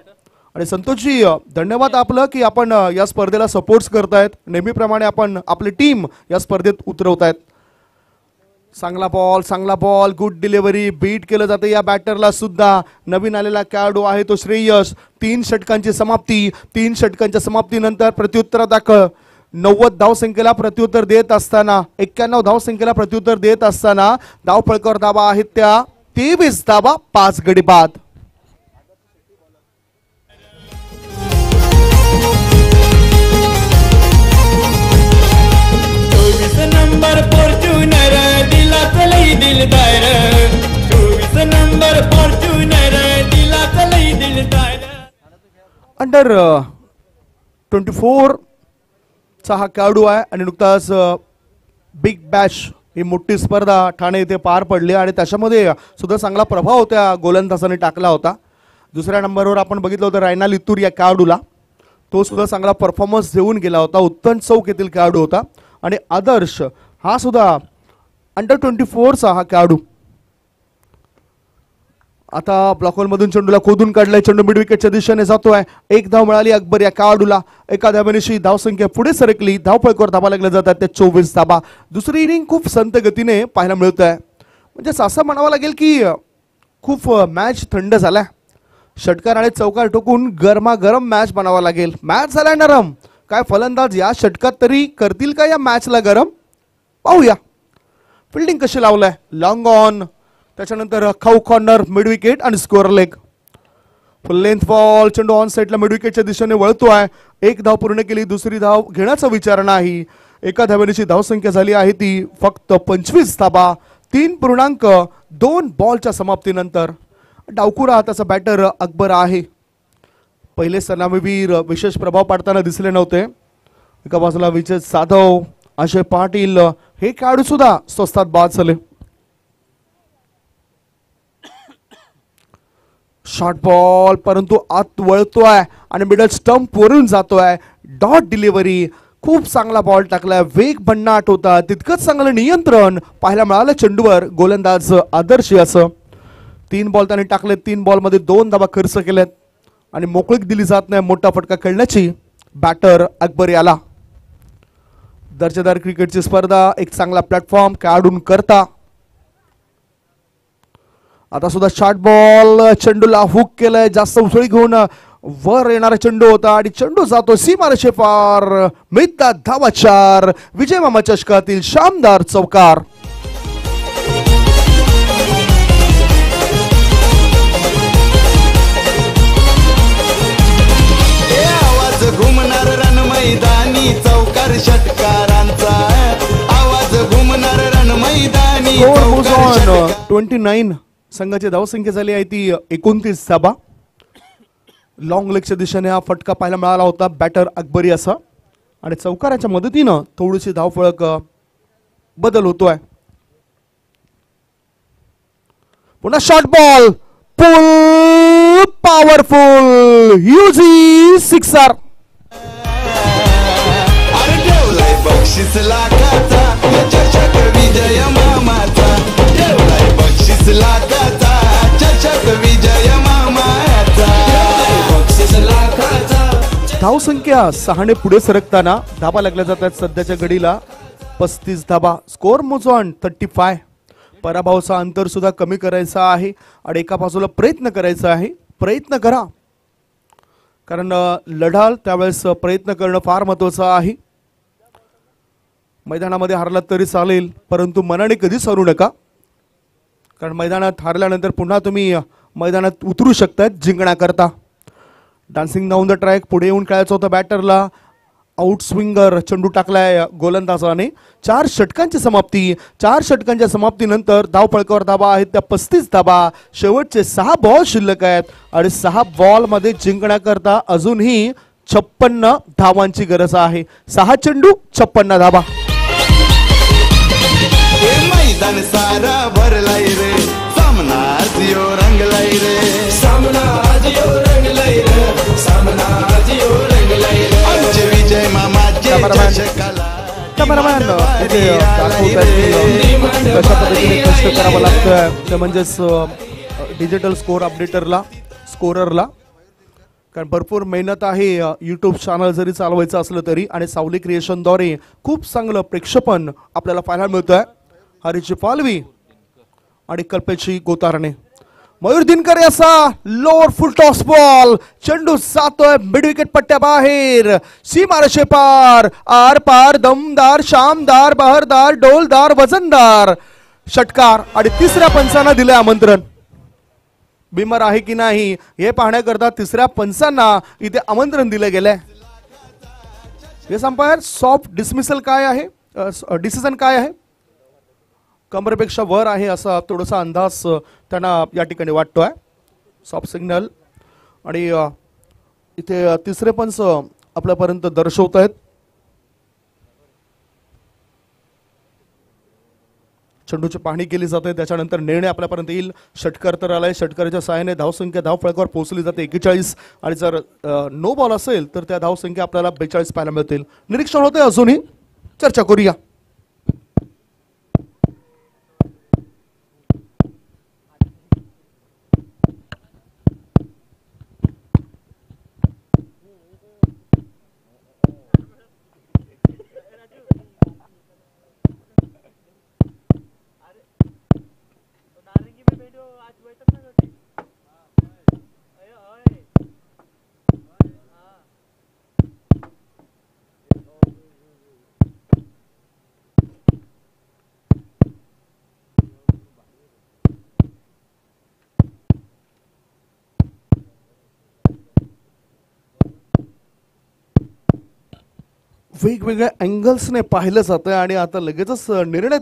S3: आणि संतोषजी धन्यवाद आपलं की आपण या स्पर्धेला सपोर्ट्स करतायत. नेहमीप्रमाणे आपण आपली टीम या स्पर्धेत उतरवतायत. चांगला बॉल गुड डिलिव्हरी. बीट केलं जातं या बॅटरला सुद्धा. नवीन आलेला खेळाडू आहे तो श्रेयस. 3 षटकांची समाप्ती. 3 षटकांच्या समाप्तीनंतर प्रत्युत्तरादाखल 90 धावसंख्येला प्रत्युत्तर देत असताना 91 धावसंख्येला प्रत्युत्तर देत असताना धावफलकावर धावा आहेत त्या 23 धावा. 5 गडी बाद.
S7: नंबर फॉर्च्यूनर दिला चलई दिलदार. 24 नंबर फॉर्च्यूनर दिला चलई दिलदार.
S3: अंडर 24 चा हा खेळाडू आहे आणि नुकताच बिग बॅश ही मोठी स्पर्धा ठाणे येथे पार पडली आणि त्याच्यामध्ये सुद्धा चांगला प्रभाव त्या गोलंदाजाने टाकला होता. दुसऱ्या नंबरवर आपण बघितलं होतं रायना लितूर या खेळाडूला. तो सुद्धा चांगला परफॉर्मन्स देऊन गेला होता. उत्तम चौक येथील खेळाडू होता. आणि आदर्श हा सुद्धा अंडर 24 चा हा खेळाडू. आता ब्लॉक मधून चेंडूला खोदून काढलाय. चेंडू मिड विकेटच्या दिशेने जातोय. एक धाव मिळाली अकबर या खेळाडूला. एका धावेनिशी धावसंख्या पुढे सरकली. धावफलकावर धावा लागल्या जातात त्या 24 धावा. दुसरी इनिंग खूप संत गतीने पाहायला मिळत आहे. म्हणजे असं म्हणावं लागेल की खूप मॅच थंड झालाय. षटकार आणि चौकार ठोकून गरमागरम मॅच बनावा लागेल. मॅच झालाय नरम. काय फलंदाज या षटकात तरी करतील का या मॅचला गरम, पाहूया. फिल्डिंग कशी लावलाय. लॉंग ऑन, त्याच्यानंतर खाऊ कॉर्नर, मिड विकेट आणि स्कोअर लेग. फुल लेंथ बॉल. चेंडू ऑन साईडला मिड विकेटच्या दिशेने वळतोय. एक धाव पूर्ण केली. दुसरी धाव घेण्याचा विचार नाही. एका धावेची धावसंख्या झाली आहे ती फक्त 25 धावा. 3.2 बॉलच्या समाप्तीनंतर डावखुरा हाताचा बॅटर अकबर आहे. पहिले सलामीवीर विशेष प्रभाव पाडताना दिसले नव्हते. एका बाजूला विजय जाधव, अजय पाटील हे खेळाडू सुद्धा स्वस्तात बाद झाले. शॉर्ट बॉल परंतु आत वळतोय आणि मिडल स्टंप वरून जातोय. Dot delivery. खूप चांगला बॉल टाकलाय. वेग भन्नाट होता. तितकंच चांगलं नियंत्रण पाहायला मिळालं चेंडूवर. गोलंदाज आदर्श असं. 3 बॉल त्यांनी टाकलेत. 3 बॉलमध्ये 2 धावा खर्च केल्यात आणि मोकळीक दिली जात नाही मोठा फटका खेळण्याची बॅटर अकबर याला. दर्जेदार क्रिकेटची स्पर्धा, एक चांगला प्लॅटफॉर्म खेळाडून करता. आता सुद्धा शॉर्ट बॉल. चेंडूला हुक केलंय. जास्त उसळी घेऊन वर येणारा चेंडू होता आणि चेंडू जातो सीमारेषे पार. मिळतात धावा 4. विजय मामा चषकातील शानदार चौकार.
S7: आवाज घुमणार रण मैदानी चौकार षटकारांचा. आवाज घुमणार रण मैदानी चौकार षटकार.
S3: 29 संघाची धावसंख्या झाली आहे ती 29 धावा. लॉंग लेगच्या दिशेने हा फटका पाहायला मिळाला होता बॅटर अकबरी असा आणि चौकाराच्या मदतीनं थोडीशी धावफळक बदल होतोय. पुन्हा शॉर्ट बॉल. पुल पॉवरफुल. ह्यूजी सिक्सर.
S7: अरे ठेवलाय बक्षीस लाखाचा चषक विजय मामाचा. ठेवलाय बक्षीस लाखाचा चषक विजय मामाचा. बक्षीस लाखाचा.
S3: धावसंख्या 6 पुढे सरकताना धाबा लागल्या जातात सध्याच्या घडीला 35 धाबा. स्कोअर मोजॉन 35. पराभवाचा अंतर सुद्धा कमी करायचा आहे आणि एका बाजूला प्रयत्न करायचा आहे. प्रयत्न करा, कारण लढाल त्यावेळेस प्रयत्न करणं फार महत्त्वाचं आहे. मैदानामध्ये हारलात तरी चालेल, परंतु मनाने कधीच हारू नका, कारण मैदानात हारल्यानंतर पुन्हा तुम्ही मैदानात उतरू शकतात जिंकण्याकरता. Dancing down the track. पुढे येऊन खेळायचं होतं बॅटरला. आउट स्विंगर चेंडू टाकलाय गोलंदाजाने. 4 षटकांची समाप्ती. 4 षटकांच्या समाप्तीनंतर धावफळकावर धावा आहेत त्या 35 धावा. शेवटचे 6 बॉल शिल्लक आहेत आणि 6 बॉलमध्ये जिंकण्याकरता अजूनही 56 धावांची गरज आहे. 6 चेंडू 56 धावा.
S7: मैदान सारा भरलाय रे. सामना आज यो रंगलाय रे. सामना आज यो रंगलाय रे. सामना आज यो रंगलाय रे. आमचे विजय मामाचे चषकाला.
S3: कॅमेरामॅन इथे दाखवतात की कशा पद्धतीने कष्ट करावं लागतं ते, म्हणजेच डिजिटल स्कोअर अपडेटरला, स्कोररला, कारण भरपूर मेहनत आहे यूट्यूब चॅनल जरी चालवायचं असलं तरी. आणि सावली क्रिएशनद्वारे खूप चांगलं प्रेक्षेपण आपल्याला पाहायला मिळतं आहे. हरीची पालवी आणि कल्पेची गोतारणे. मयूर दिनकर असा लोअर फुल टॉस बॉल. चेंडू जातोय मिड विकेट पट्ट्या बाहेर. सीमारेषे पार. आर पार. दमदार, शामदार, बहरदार, डोलदार, वजनदार षटकार. आणि तिसऱ्या पंचांना दिलंय आमंत्रण. बिमर आहे की नाही हे पाहण्याकरता तिसऱ्या पंचांना इथे आमंत्रण दिलं गेलंय. हे अंपायर सॉफ्ट डिसमिसल काय आहे, डिसिजन काय आहे, कमरेपेक्षा वर आहे असा थोडासा अंदाज त्यांना या ठिकाणी वाटतोय. Soft signal. आणि इथे तिसरे पंच आपल्यापर्यंत दर्शवत आहेत. चेंडूची पाहणी केली जाते, त्याच्यानंतर निर्णय आपल्यापर्यंत येईल. षटकार तर आलाय. षटकाराच्या सहाय्याने धावसंख्या धावफळकावर पोहोचली जाते 41. आणि जर नो बॉल असेल तर त्या धावसंख्या आपल्याला 42 पाहायला मिळतील. निरीक्षण होते, अजूनही चर्चा करूया. वेगवेगळ्या अँगल्सने पाहिलं जातं आणि आता लगेचच निर्णय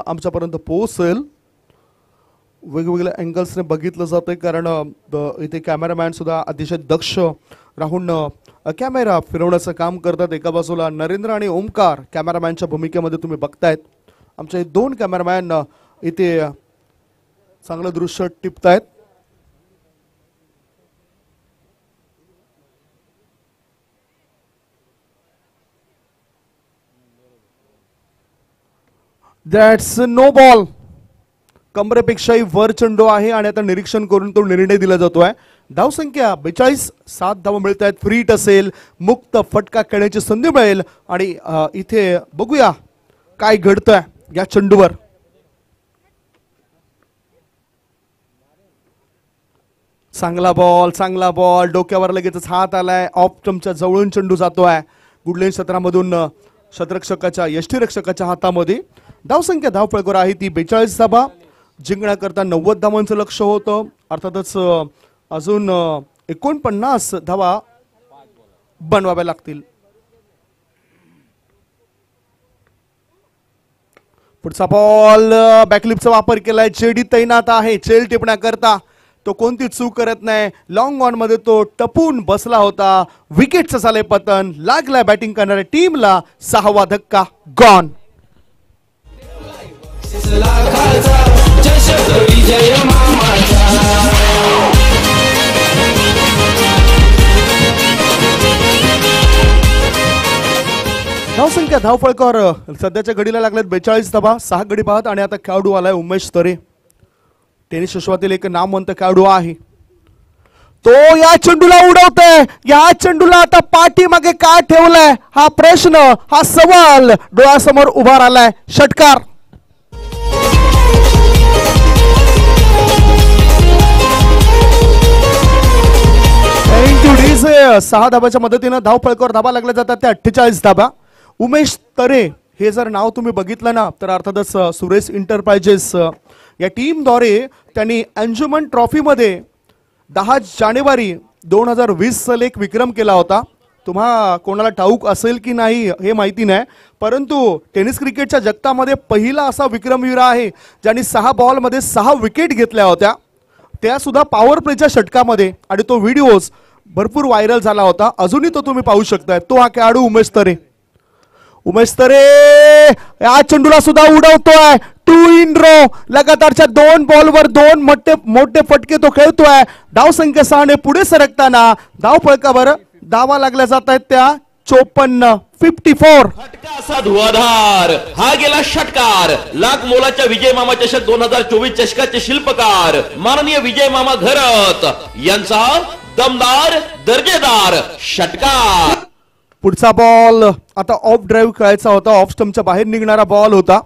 S3: आमच्यापर्यंत पोहोचेल. वेगवेगळ्या अँगल्सने बघितलं जातंय कारण इथे कॅमेरामॅन सुद्धा अतिशय दक्ष राहून कॅमेरा फिरवण्याचं काम करतात. एका बाजूला नरेंद्र आणि ओमकार कॅमेरामॅनच्या भूमिकेमध्ये तुम्ही बघतायत. आमचे 2 कॅमेरामॅन इथे चांगलं दृश्य टिपतायत. That's no ball. कमरेपेक्षाही वर चेंडू आहे आणि आता निरीक्षण करून तो निर्णय दिला जातोय. धावसंख्या 42, 7 धावा मिळत आहेत. फ्री हिट असेल, मुक्त फटका खेळण्याची संधी मिळेल आणि इथे बघूया काय घडतंय या चेंडूवर. चांगला बॉल डोक्यावर लगेचच हात आलाय. ऑफ स्टंपच्या जवळून चेंडू जातोय गुडलेन क्षेत्रामधून क्षेत्ररक्षकाच्या यष्टीरक्षकाच्या हातामध्ये. धावसंख्या धावफलकावर आहे ती 42 धावा. जिंकण्याकरता 90 धावांचं लक्ष होतं. अर्थातच अजून 49 धावा बनवाव्या लागतील. पुढचा बॉल बॅकलिपचा वापर केलाय. जेडी तैनात आहे चेल टिपण्याकरता. तो कोणती चूक करत नाही. लॉंग ऑन मध्ये तो टपून बसला होता. विकेटचं झालंय पतन. लागलाय बॅटिंग करणाऱ्या टीमला 6वा धक्का. गॉन. धावसंख्या धावफलकावर सध्याच्या घडीला लागल्यात 42 धावा. 6 गडी बाद आणि आता खेळाडू आलाय उमेश तरे. टेनिस विश्वातील एक नामवंत खेळाडू आहे. तो या चेंडूला उडवतोय. या चेंडूला आता पाठीमागे काय ठेवलंय हा प्रश्न, हा सवाल डोळ्यासमोर उभा राहिलाय. षटकार. डीजे 6 धाबाच्या मदतीनं धावफलकावर धाबा लागल्या जातात त्या 48 धाबा. उमेश तरे हे जर नाव तुम्ही बघितलं ना तर अर्थातच सुरेश इंटरप्राइजेस या टीमद्वारे त्यांनी अंजुमन ट्रॉफीमध्ये 10 जानेवारी 2020 साली एक विक्रम केला होता. तुम्हा कोणाला ठाऊक असेल की नाही हे माहिती नाही, परंतु टेनिस क्रिकेटच्या जगतामध्ये पहिला असा विक्रमवीर आहे ज्यांनी 6 बॉलमध्ये 6 विकेट घेतल्या होत्या, त्या सुद्धा पॉवर प्लेच्या षटकामध्ये. आणि तो व्हिडिओज भरपूर व्हायरल झाला होता. अजूनही तो तुम्ही पाहू शकताय. तो हा खेळाडू उमेश तरे. उमेश तरे या चेंडूला सुद्धा उडवतोय. 2 इन रो. लगातारच्या 2 बॉलवर 2 मोठे फटके तो खेळतोय. धावसंख्या 6 ने पुढे सरकताना धावफलकावर धावा लागल्या जात आहेत त्या 54. 54.
S4: फटका असा धुवाधार. हा गेला षटकार. लाख मोलाच्या विजय मामा चषक 2024 चषकाचे शिल्पकार माननीय विजय मामा घरत यांचा दमदार दर्जेदार षटकार.
S3: पुढचा बॉल आता ऑफ ड्राईव्ह खेळायचा होता. ऑफ स्टंपच्या बाहेर निघणारा बॉल होता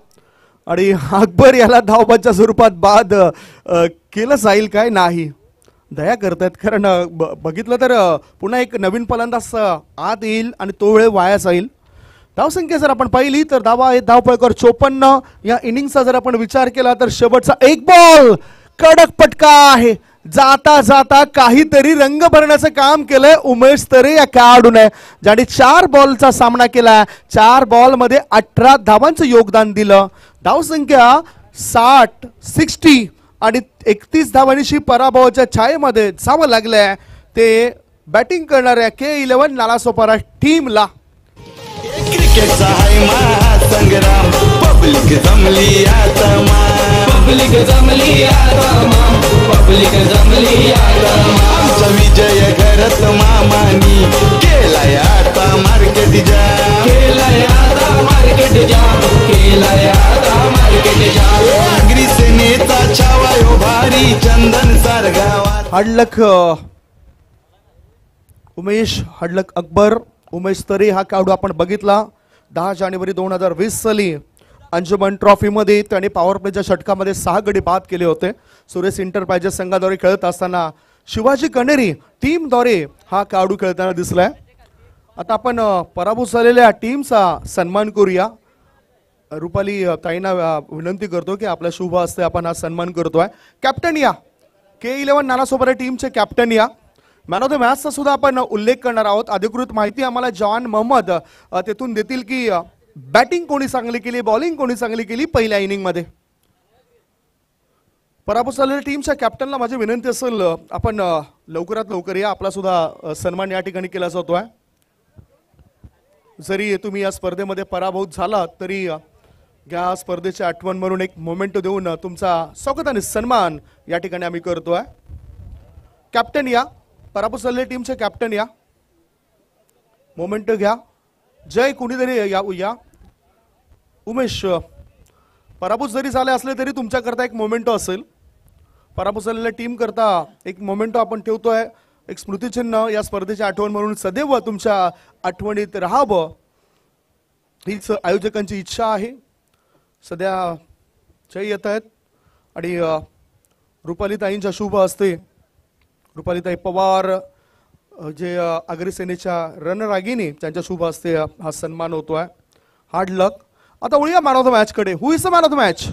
S3: आणि अकबर याला धावबादच्या स्वरूपात बाद केलं जाईल काय नाही. दया करतायत कारण बघितलं तर पुन्हा एक नवीन फलंदाज आत येईल आणि तो वेळ वाया जाईल. धावसंख्या जर आपण पाहिली तर धावा आहे धावफलकावर 54. या इनिंगचा जर आपण विचार केला तर शेवटचा एक बॉल कडक फटका आहे. जाता जाता काहीतरी रंग भरण्याचं काम केलंय उमेश तरे या खेळाडूने, ज्याने 4 बॉलचा सामना केला. 4 बॉलमध्ये 18 धावांचं योगदान दिलं. धावसंख्या 60 आणि 31 धावांशी पराभवाच्या छायेमध्ये जावं लागलंय ते बॅटिंग करणाऱ्या K11 नालासोपारा टीमला.
S7: क्रिकेटचा हाय महासंग्राम. पब्लिक जमली आता पब्लिक जमली आता पब्लिक जमली आता. आमचा विजय घरत मामानी केलाय आता मार्केट जा. केलाय आता मार्केट जा. केलाय आता मार्केट जा. नागरी सेनेचा छावा यो भारी चंदन सारगावात.
S3: हडलक उमेश हडलक अकबर. उमेश तरे हा खेळाडू आपण बघितला 10 जानेवारी 2020 साली अंजुमन ट्रॉफीमध्ये त्याने पॉवर प्लेच्या षटकामध्ये 6 गडी बाद केले होते. सुरेश इंटरप्राइजेस संघाद्वारे खेळत असताना शिवाजी कणेरी टीमद्वारे हा खेळाडू खेळताना दिसलाय. आता आपण पराभूत झालेल्या टीमचा सन्मान करूया. रुपाली ताईंना विनंती करतो की आपल्या शुभ हस्ते आपण हा सन्मान करतोय. कॅप्टन या K11 नालासोपारा टीमचे कॅप्टन या. मॅन ऑफ द मॅचचा सुद्धा आपण उल्लेख करणार आहोत. अधिकृत माहिती आम्हाला जॉन मोहम्मद तेथून देतील की बॅटिंग कोणी चांगली केली, बॉलिंग कोणी चांगली केली पहिल्या इनिंग मध्ये. पराभूत झालेल्या टीमच्या कॅप्टनला माझी विनंती असेल आपण लवकरात लवकर या, आपला सुद्धा सन्मान या ठिकाणी केला जातोय. जरी तुम्ही या स्पर्धेमध्ये पराभूत झालात तरी या स्पर्धेची आठवण म्हणून एक मोमेंट देऊन तुमचा स्वागत आणि सन्मान या ठिकाणी आम्ही करतोय. कॅप्टन या, पराभूत झालेल्या टीमचे कॅप्टन या, मोमेंट घ्या. जय कुणीतरी या. उमेश, पराभूत जरी झाले असले तरी तुमच्याकरता एक मोमेंटो असेल. पराभूत झालेल्या टीम करता एक मोमेंटो आपण ठेवतोय, एक स्मृतिचिन्ह या स्पर्धेची आठवण म्हणून सदैव तुमच्या आठवणीत राहावं हीच आयोजकांची इच्छा आहे. सध्या जय येत आहेत आणि रुपालीताईंच्या शुभ हस्ते रुपालीताई पवार जे आगरी सेनेच्या रणरागिणी त्यांच्या शुभ हस्ते हा सन्मान होतोय. Hard luck. आता वळूया मॅन ऑफ द मॅच कडे. Who is the man of the match?